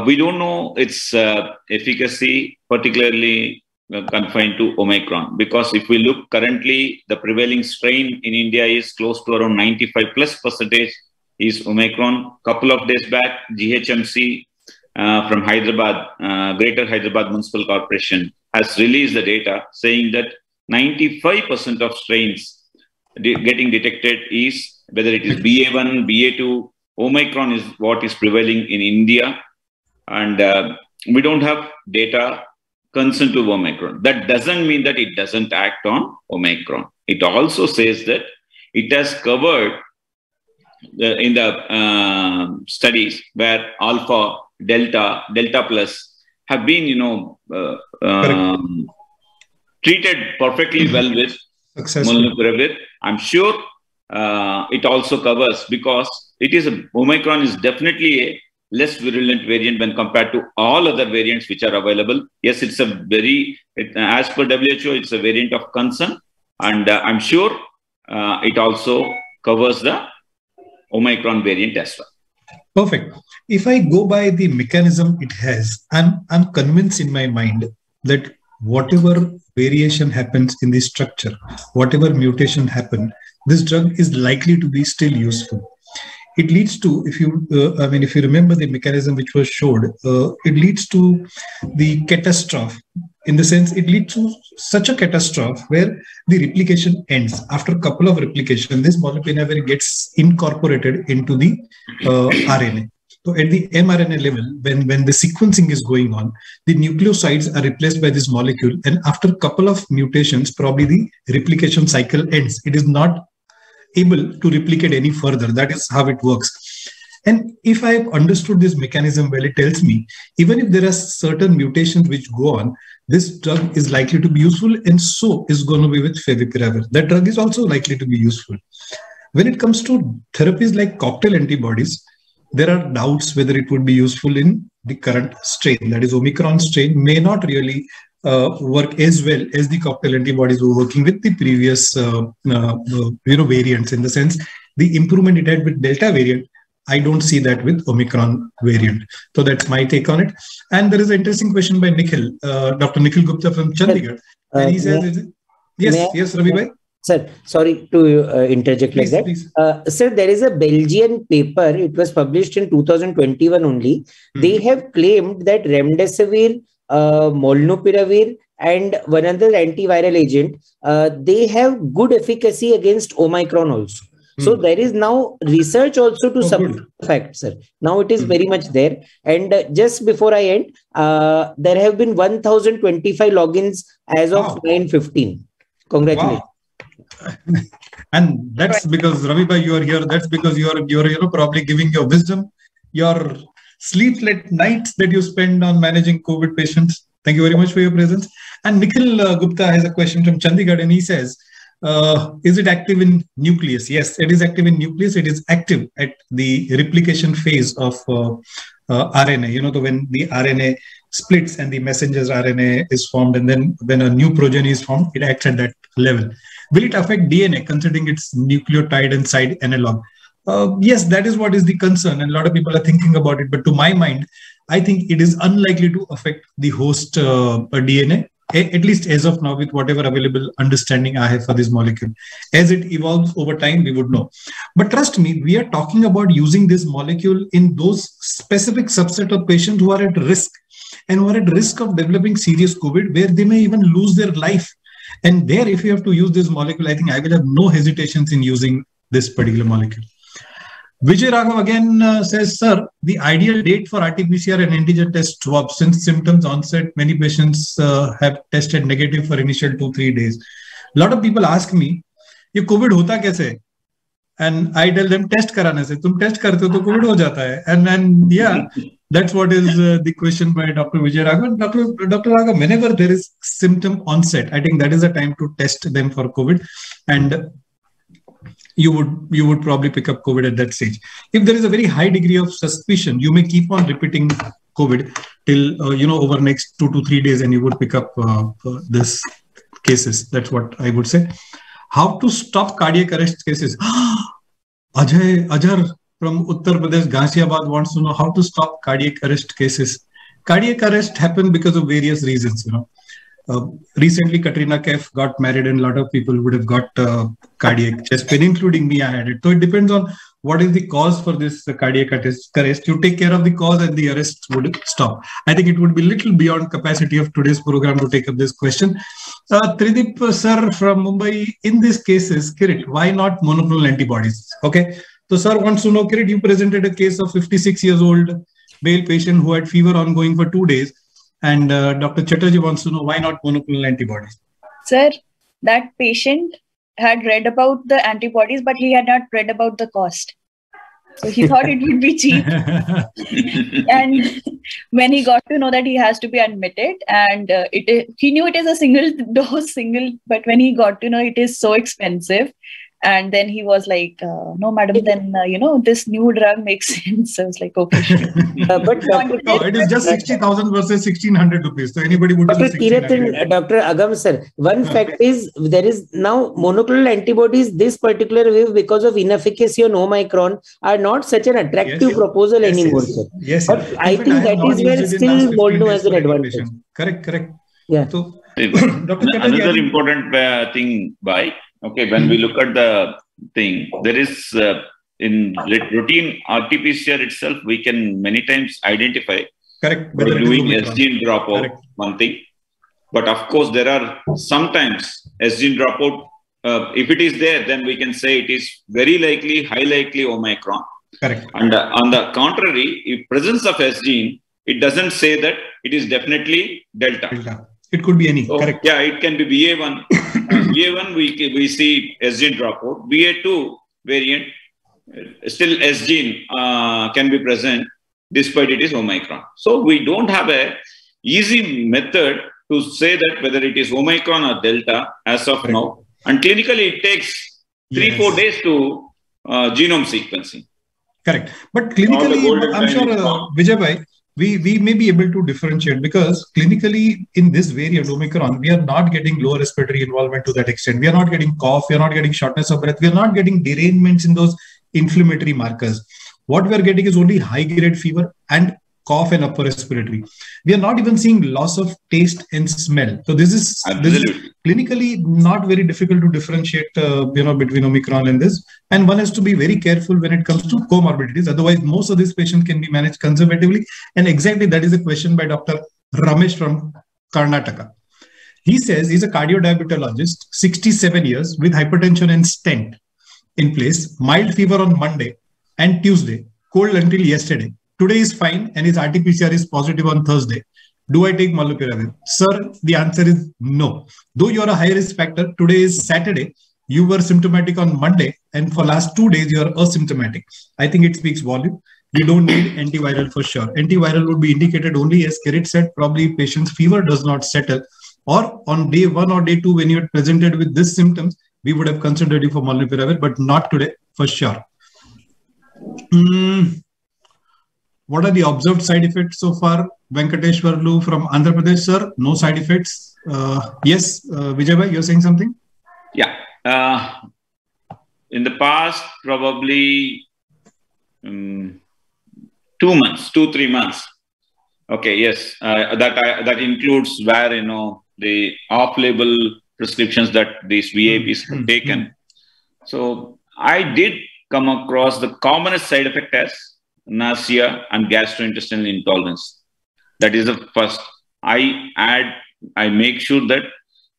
we don't know its efficacy, particularly confined to Omicron, because if we look currently, the prevailing strain in India is close to around 95+% is Omicron. Couple of days back, GHMC from Hyderabad, Greater Hyderabad Municipal Corporation has released the data saying that 95% of strains getting detected is, whether it is BA1, BA2, Omicron is what is prevailing in India. And we don't have data concerned to Omicron. That doesn't mean that it doesn't act on Omicron. It also says that it has covered in the studies where alpha, delta plus have been, treated perfectly well with molnupiravir. I'm sure it also covers, because Omicron is definitely a less virulent variant when compared to all other variants which are available. Yes, it's as per WHO, it's a variant of concern. And I'm sure it also covers the Omicron variant as well. Perfect. If I go by the mechanism it has, I'm convinced in my mind that whatever variation happens in the structure, whatever mutation happen, this drug is likely to be still useful. It leads to, if you remember the mechanism which was showed, it leads to the catastrophe. In the sense, it leads to such a catastrophe where the replication ends. After a couple of replication, this molnupiravir gets incorporated into the RNA. So at the mRNA level, when the sequencing is going on, the nucleosides are replaced by this molecule. And after a couple of mutations, probably the replication cycle ends. It is not able to replicate any further. That is how it works. And if I have understood this mechanism well, it tells me, even if there are certain mutations which go on, this drug is likely to be useful, and so is going to be with favipiravir. That drug is also likely to be useful. When it comes to therapies like cocktail antibodies, there are doubts whether it would be useful in the current strain. That is, Omicron strain may not really work as well as the cocktail antibodies were working with the previous variants. In the sense, the improvement it had with Delta variant, I don't see that with Omicron variant. So that's my take on it. And there is an interesting question by Nikhil, Dr. Nikhil Gupta from Chandigarh. And he says, yes, Ravi Bhai. Sir, sorry to interject please, like that. Sir, there is a Belgian paper. It was published in 2021 only. They have claimed that remdesivir, molnupiravir, and one other antiviral agent, they have good efficacy against Omicron also. So there is now research also to support the fact, sir. Now it is very much there. And just before I end, there have been 1,025 logins as of 9/15. Congratulations. Wow. And that's because, Ravi Bhai, you are here. That's because you're probably giving your wisdom, your sleepless nights that you spend on managing COVID patients. Thank you very much for your presence. And Nikhil Gupta has a question from Chandigarh, and he says, is it active in nucleus? Yes, it is active in nucleus. It is active at the replication phase of RNA. When the RNA splits and the messenger's RNA is formed, and then when a new progeny is formed, it acts at that level. Will it affect DNA, considering its nucleotide and side analog? Yes, that is what is the concern, and a lot of people are thinking about it. But to my mind, I think it is unlikely to affect the host DNA, at least as of now, with whatever available understanding I have for this molecule. As it evolves over time, we would know. But trust me, we are talking about using this molecule in those specific subset of patients who are at risk, and who are at risk of developing serious COVID, where they may even lose their life. And there, if you have to use this molecule, I think I will have no hesitations in using this particular molecule. Vijay Raghav again says, sir, the ideal date for RT-PCR and antigen test swab since symptoms onset, many patients have tested negative for initial 2-3 days. A lot of people ask me, ये COVID होता कैसे? And I tell them, test कराने से. तुम test करते हो तो COVID हो जाता है. And yeah, that's what is the question by Dr. Vijay Raghav. Dr. Raghav, whenever there is symptom onset, I think that is the time to test them for COVID. And you would probably pick up COVID at that stage. If there is a very high degree of suspicion, you may keep on repeating COVID till, over next 2 to 3 days, and you would pick up this cases. That's what I would say. How to stop cardiac arrest cases? Ajar from Uttar Pradesh, Ghaziabad wants to know how to stop cardiac arrest cases. Cardiac arrest happen because of various reasons, Recently, Katrina Kaif got married and a lot of people would have got cardiac chest pain, including me, I had it. So it depends on what is the cause for this cardiac arrest. You take care of the cause and the arrests would stop. I think it would be little beyond capacity of today's program to take up this question. Tridip sir from Mumbai, in these cases, Keerat, why not monoclonal antibodies? Okay. So sir wants to know, Keerat, you presented a case of 56 years old male patient who had fever ongoing for 2 days. And Dr. Chatterjee wants to know, why not monoclonal antibodies? Sir, that patient had read about the antibodies, but he had not read about the cost. So he thought it would be cheap. And when he got to know that he has to be admitted, and he knew it is a single dose, but when he got to know it is so expensive, and then he was like, no, madam, then, this new drug makes sense. So I was like, okay. Sure. But it is just 60,000 versus 1,600 rupees. So anybody would Dr. Keerat and Dr. Agam, sir, one fact is there is now monoclonal antibodies, this particular wave, because of inefficacy on Omicron, are not such an attractive proposal anymore, sir. Yes. But I think that is where still Molnu has an advantage. Correct. Yeah. So, another important thing okay, when we look at the thing, there is in routine RT-PCR itself, we can many times identify by doing S-gene dropout, one thing. But of course, there are sometimes S-gene dropout. If it is there, then we can say it is very likely, high likely Omicron. Correct. And on the contrary, if presence of S-gene, it doesn't say that it is definitely Delta. It could be any. So, correct. Yeah, it can be BA1. BA1, we see S-gene dropout. BA2 variant, still S-gene can be present despite it is Omicron. So we don't have a easy method to say that whether it is Omicron or Delta as of now. And clinically, it takes 3-4 days to genome sequencing. Correct. But clinically, I'm sure, Vijay bhai, we may be able to differentiate, because clinically in this variant Omicron, we are not getting lower respiratory involvement to that extent. We are not getting cough, we are not getting shortness of breath, we are not getting derangements in those inflammatory markers. What we are getting is only high grade fever and cough and upper respiratory. We are not even seeing loss of taste and smell. So this is clinically not very difficult to differentiate, between Omicron and this. And one has to be very careful when it comes to comorbidities. Otherwise, most of these patients can be managed conservatively. And exactly that is a question by Dr. Ramesh from Karnataka. He says he's a cardiodiabetologist, 67 years, with hypertension and stent in place, mild fever on Monday and Tuesday, cold until yesterday. Today is fine and his RT-PCR is positive on Thursday. Do I take Molnupiravir? Sir, the answer is no. Though you are a high risk factor, today is Saturday, you were symptomatic on Monday, and for last 2 days you are asymptomatic. I think it speaks volume. You don't need antiviral for sure. Antiviral would be indicated only, as Keerat said, probably patient's fever does not settle, or on day 1 or day 2 when you had presented with these symptoms, we would have considered you for Molnupiravir, but not today for sure. What are the observed side effects so far? Venkateshwarlu from Andhra Pradesh, sir. No side effects. Yes, Vijay bhai, you're saying something? Yeah. In the past, probably 2 months, 2-3 months. Okay, yes. That includes where, the off-label prescriptions that these VIPs have taken. So I did come across the commonest side effect as nausea and gastrointestinal intolerance. That is the first. I make sure that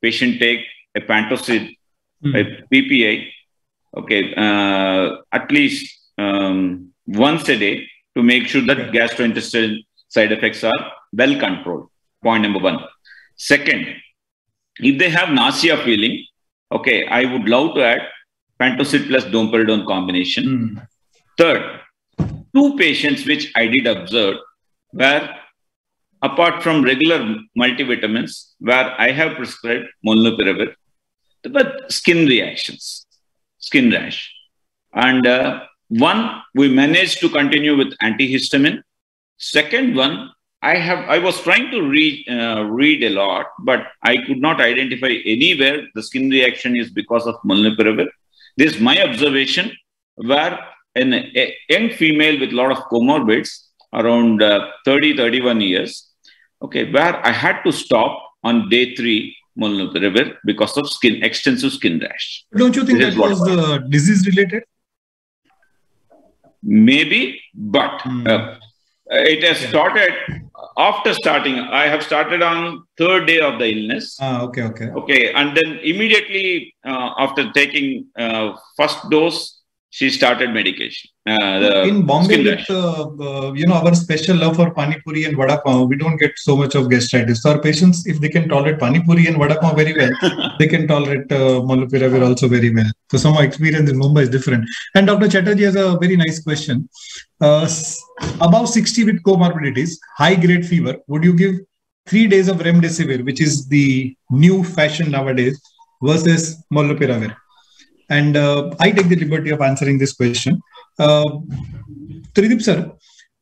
patient take a Pantocid, a PPI, okay, at least once a day to make sure that gastrointestinal side effects are well controlled. Point number one. Second, if they have nausea feeling, okay, I would love to add Pantocid plus domperidone combination. Third, 2 patients which I did observe where, apart from regular multivitamins, where I have prescribed Molnupiravir, but skin reactions, skin rash. And one, we managed to continue with antihistamine. Second one, I was trying to read a lot, but I could not identify anywhere the skin reaction is because of Molnupiravir. This is my observation, where a young female with a lot of comorbids, around 30-31 years, okay, where I had to stop on day 3 Molnupiravir because of extensive skin rash. Don't you think that was disease related? Maybe, but it has started after starting. I have started on 3rd day of the illness. Okay, and then immediately after taking first dose, she started medication. In Bombay, with our special love for Pani Puri and Vada Pav, we don't get so much of gastritis. So our patients, if they can tolerate Pani Puri and Vada Pav very well, they can tolerate Molnupiravir also very well. So some of our experience in Mumbai is different. And Dr. Chatterjee has a very nice question. Above 60 with comorbidities, high-grade fever, would you give 3 days of Remdesivir, which is the new fashion nowadays, versus Molnupiravir? And I take the liberty of answering this question. Tridip sir,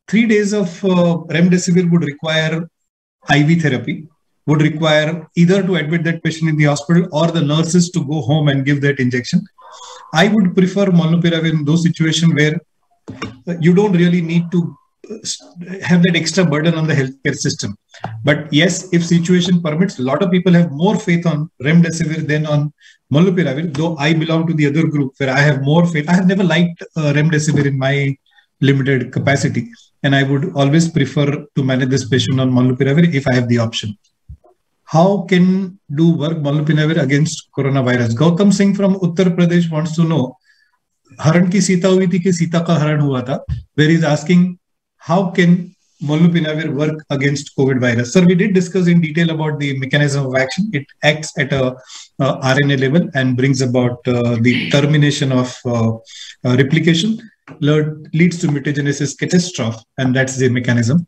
3 days of Remdesivir would require IV therapy, would require either to admit that patient in the hospital or the nurses to go home and give that injection. I would prefer Molnupiravir in those situations where you don't really need to have that extra burden on the healthcare system. But yes, if situation permits, a lot of people have more faith on Remdesivir than on Molnupiravir, though I belong to the other group where I have more faith. I have never liked Remdesivir in my limited capacity, and I would always prefer to manage this patient on Molnupiravir if I have the option. How can do work Molnupiravir against coronavirus? Gautam Singh from Uttar Pradesh wants to know, Haran ki Sita hui thi ki Sita ka Haran hua tha, where he's asking, how can Molnupiravir work against COVID virus? Sir, we did discuss in detail about the mechanism of action. It acts at a RNA level and brings about the termination of replication, leads to mutagenesis catastrophe, and that's the mechanism.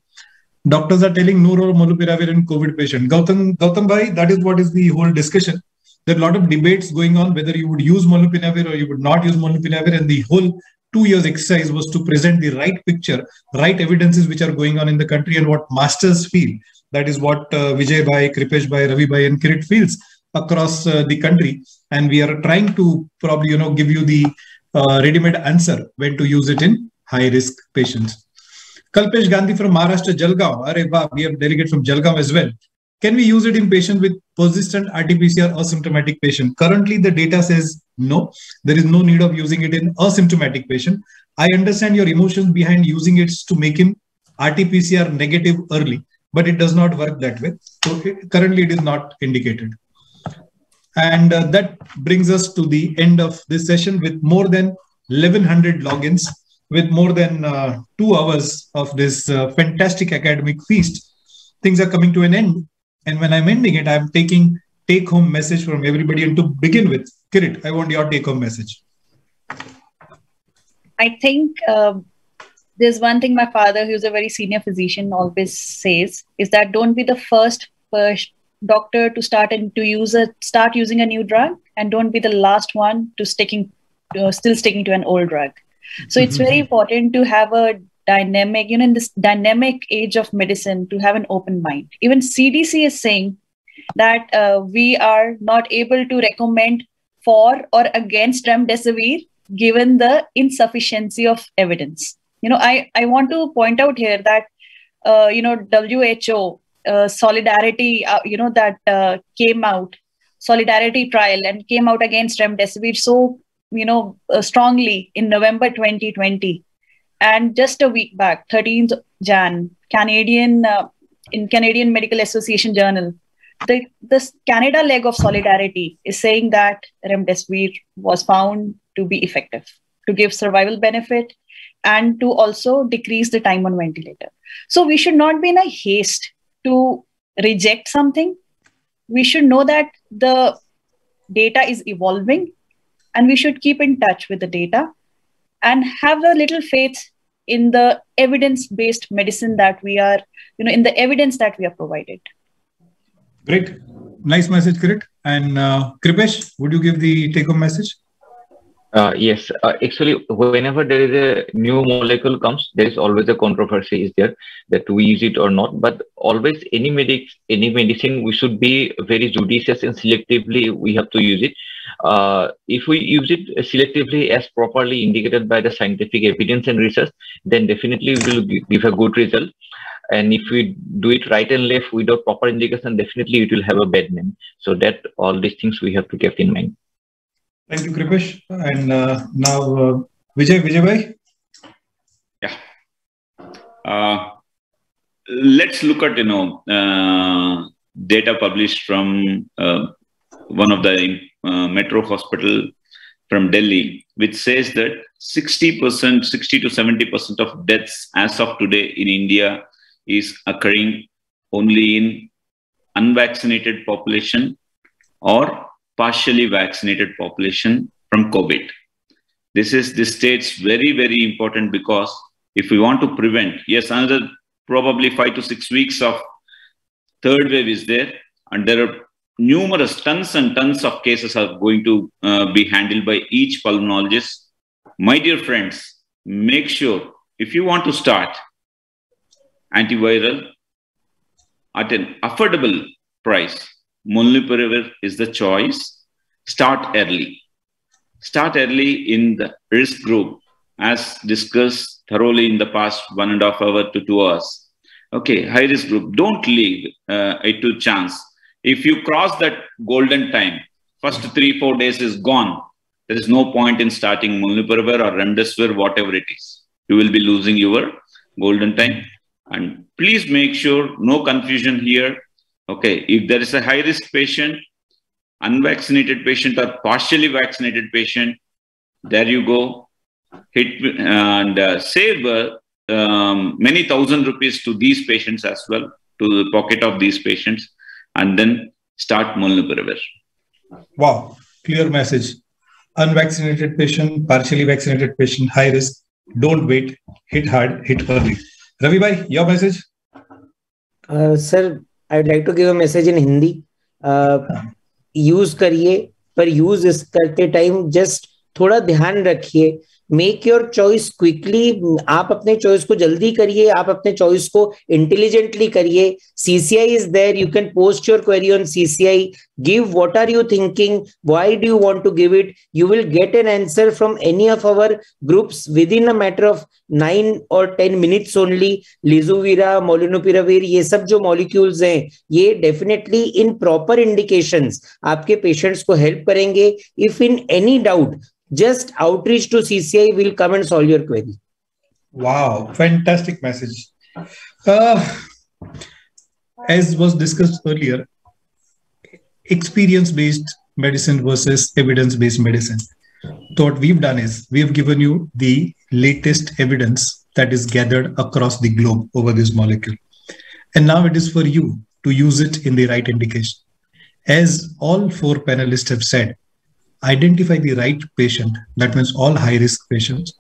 Doctors are telling no role Molnupiravir in COVID patient. Gautam bhai, that is what is the whole discussion. There are a lot of debates going on whether you would use Molnupiravir or you would not use Molnupiravir, and the whole 2 years exercise was to present the right picture, right evidences which are going on in the country and what masters feel. That is what Vijay bhai, Kripesh bhai, Ravi bhai and Keerat feels across the country. And we are trying to probably, give you the ready-made answer when to use it in high-risk patients. Kalpesh Gandhi from Maharashtra, Jalgaon. We have delegate from Jalgaon as well. Can we use it in patients with persistent RT-PCR asymptomatic patient? Currently, the data says no. There is no need of using it in asymptomatic patient. I understand your emotions behind using it to make him RT-PCR negative early, but it does not work that way. So currently, it is not indicated. And that brings us to the end of this session with more than 1,100 logins, with more than 2 hours of this fantastic academic feast. Things are coming to an end. And when I'm ending it, I'm taking take-home message from everybody. And to begin with, Keerat, I want your take-home message. I think there's one thing my father, who's a very senior physician, always says, is that don't be the first doctor to start using a new drug, and don't be the last one to still sticking to an old drug. So it's very important to have a dynamic, in this dynamic age of medicine, to have an open mind. Even CDC is saying that we are not able to recommend for or against Remdesivir given the insufficiency of evidence. I want to point out here that, WHO Solidarity, that came out, Solidarity trial, and came out against Remdesivir so, strongly in November 2020. And just a week back, 13th Jan, in Canadian Medical Association Journal, the Canada leg of solidarity is saying that remdesivir was found to be effective, to give survival benefit, and to also decrease the time on ventilator. So we should not be in a haste to reject something. We should know that the data is evolving, and we should keep in touch with the data and have a little faith in the evidence-based medicine that we are, in the evidence that we are provided. Great. Nice message, Kirit. And Kripesh, would you give the take-home message? Yes, actually, whenever there is a new molecule comes, there is always a controversy is there that we use it or not. But always any medicine, we should be very judicious and selectively we have to use it. If we use it selectively as properly indicated by the scientific evidence and research, then definitely we will give a good result. And if we do it right and left without proper indication, definitely it will have a bad name. So that all these things we have to keep in mind. Thank you, Kripesh. And now, Vijay bhai. Yeah. Let's look at data published from one of the metro hospital from Delhi, which says that 60 to 70% of deaths as of today in India is occurring only in unvaccinated population or partially vaccinated population from COVID. This states very, very important, because if we want to prevent, yes, another probably 5 to 6 weeks of third wave is there, and there are numerous tons and tons of cases are going to be handled by each pulmonologist. My dear friends, make sure if you want to start antiviral at an affordable price, Molnupiravir is the choice. Start early. Start early in the risk group, as discussed thoroughly in the past 1.5 hours to 2 hours. Okay, high risk group. Don't leave it to chance. If you cross that golden time, first 3-4 days is gone. There is no point in starting Molnupiravir or remdesivir, whatever it is. You will be losing your golden time. And please make sure no confusion here. Okay, if there is a high risk patient, unvaccinated patient or partially vaccinated patient, there you go. Hit and save many thousand rupees to these patients as well, to the pocket of these patients, and then start Molnupiravir. Wow, clear message. Unvaccinated patient, partially vaccinated patient, high risk. Don't wait. Hit hard, hit early. Ravi bhai, your message? Sir, I would like to give a message in Hindi. Use करिए, पर use इस करते time just थोड़ा ध्यान रखिए. Make your choice quickly. आप अपने choice को जल्दी करिए, आप अपने choice को intelligently करिए. CCI is there. You can post your query on CCI. Give what are you thinking? Why do you want to give it? You will get an answer from any of our groups within a matter of 9 or 10 minutes only. Lizuvira, Molnupiravir, ये सब जो molecules हैं, ये definitely in proper indications आपके patients को help करेंगे. If in any doubt, just outreach to CCI will come and solve your query. Wow, fantastic message. As was discussed earlier, experience-based medicine versus evidence-based medicine. So what we've done is we've given you the latest evidence that is gathered across the globe over this molecule. And now it is for you to use it in the right indication. As all 4 panelists have said, identify the right patient, that means all high-risk patients,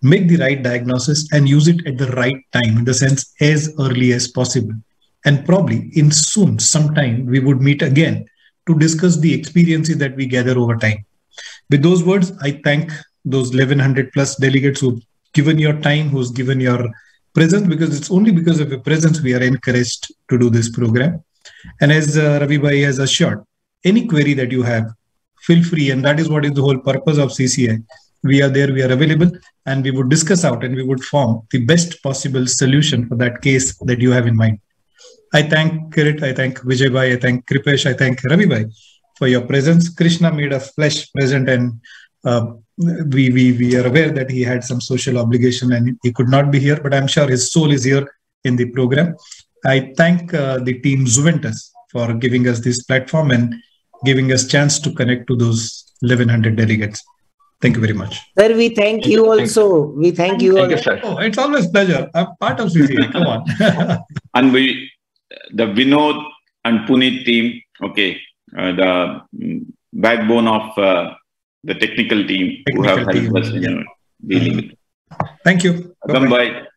make the right diagnosis and use it at the right time, in the sense as early as possible. And probably in sometime, we would meet again to discuss the experiences that we gather over time. With those words, I thank those 1100 plus delegates who've given your time, who's given your presence, because it's only because of your presence we are encouraged to do this program. And as Ravi bhai has assured, any query that you have, feel free, and that is what is the whole purpose of CCI. We are there, we are available, and we would discuss out and we would form the best possible solution for that case that you have in mind. I thank Kirit, I thank Vijay bhai, I thank Kripesh, I thank Ravi bhai for your presence. Krishna made a flesh present, and we are aware that he had some social obligation and he could not be here, but I'm sure his soul is here in the program. I thank the team Zuventus for giving us this platform and giving us chance to connect to those 1100 delegates. Thank you very much. Sir, we thank you also. We thank you. Thank you, sir. Oh, it's always a pleasure. I'm part of CCI. Come on. And the Vinod and Puneet team, okay, the backbone of the technical team who have helped us in dealing with it. Thank you. Bye-bye.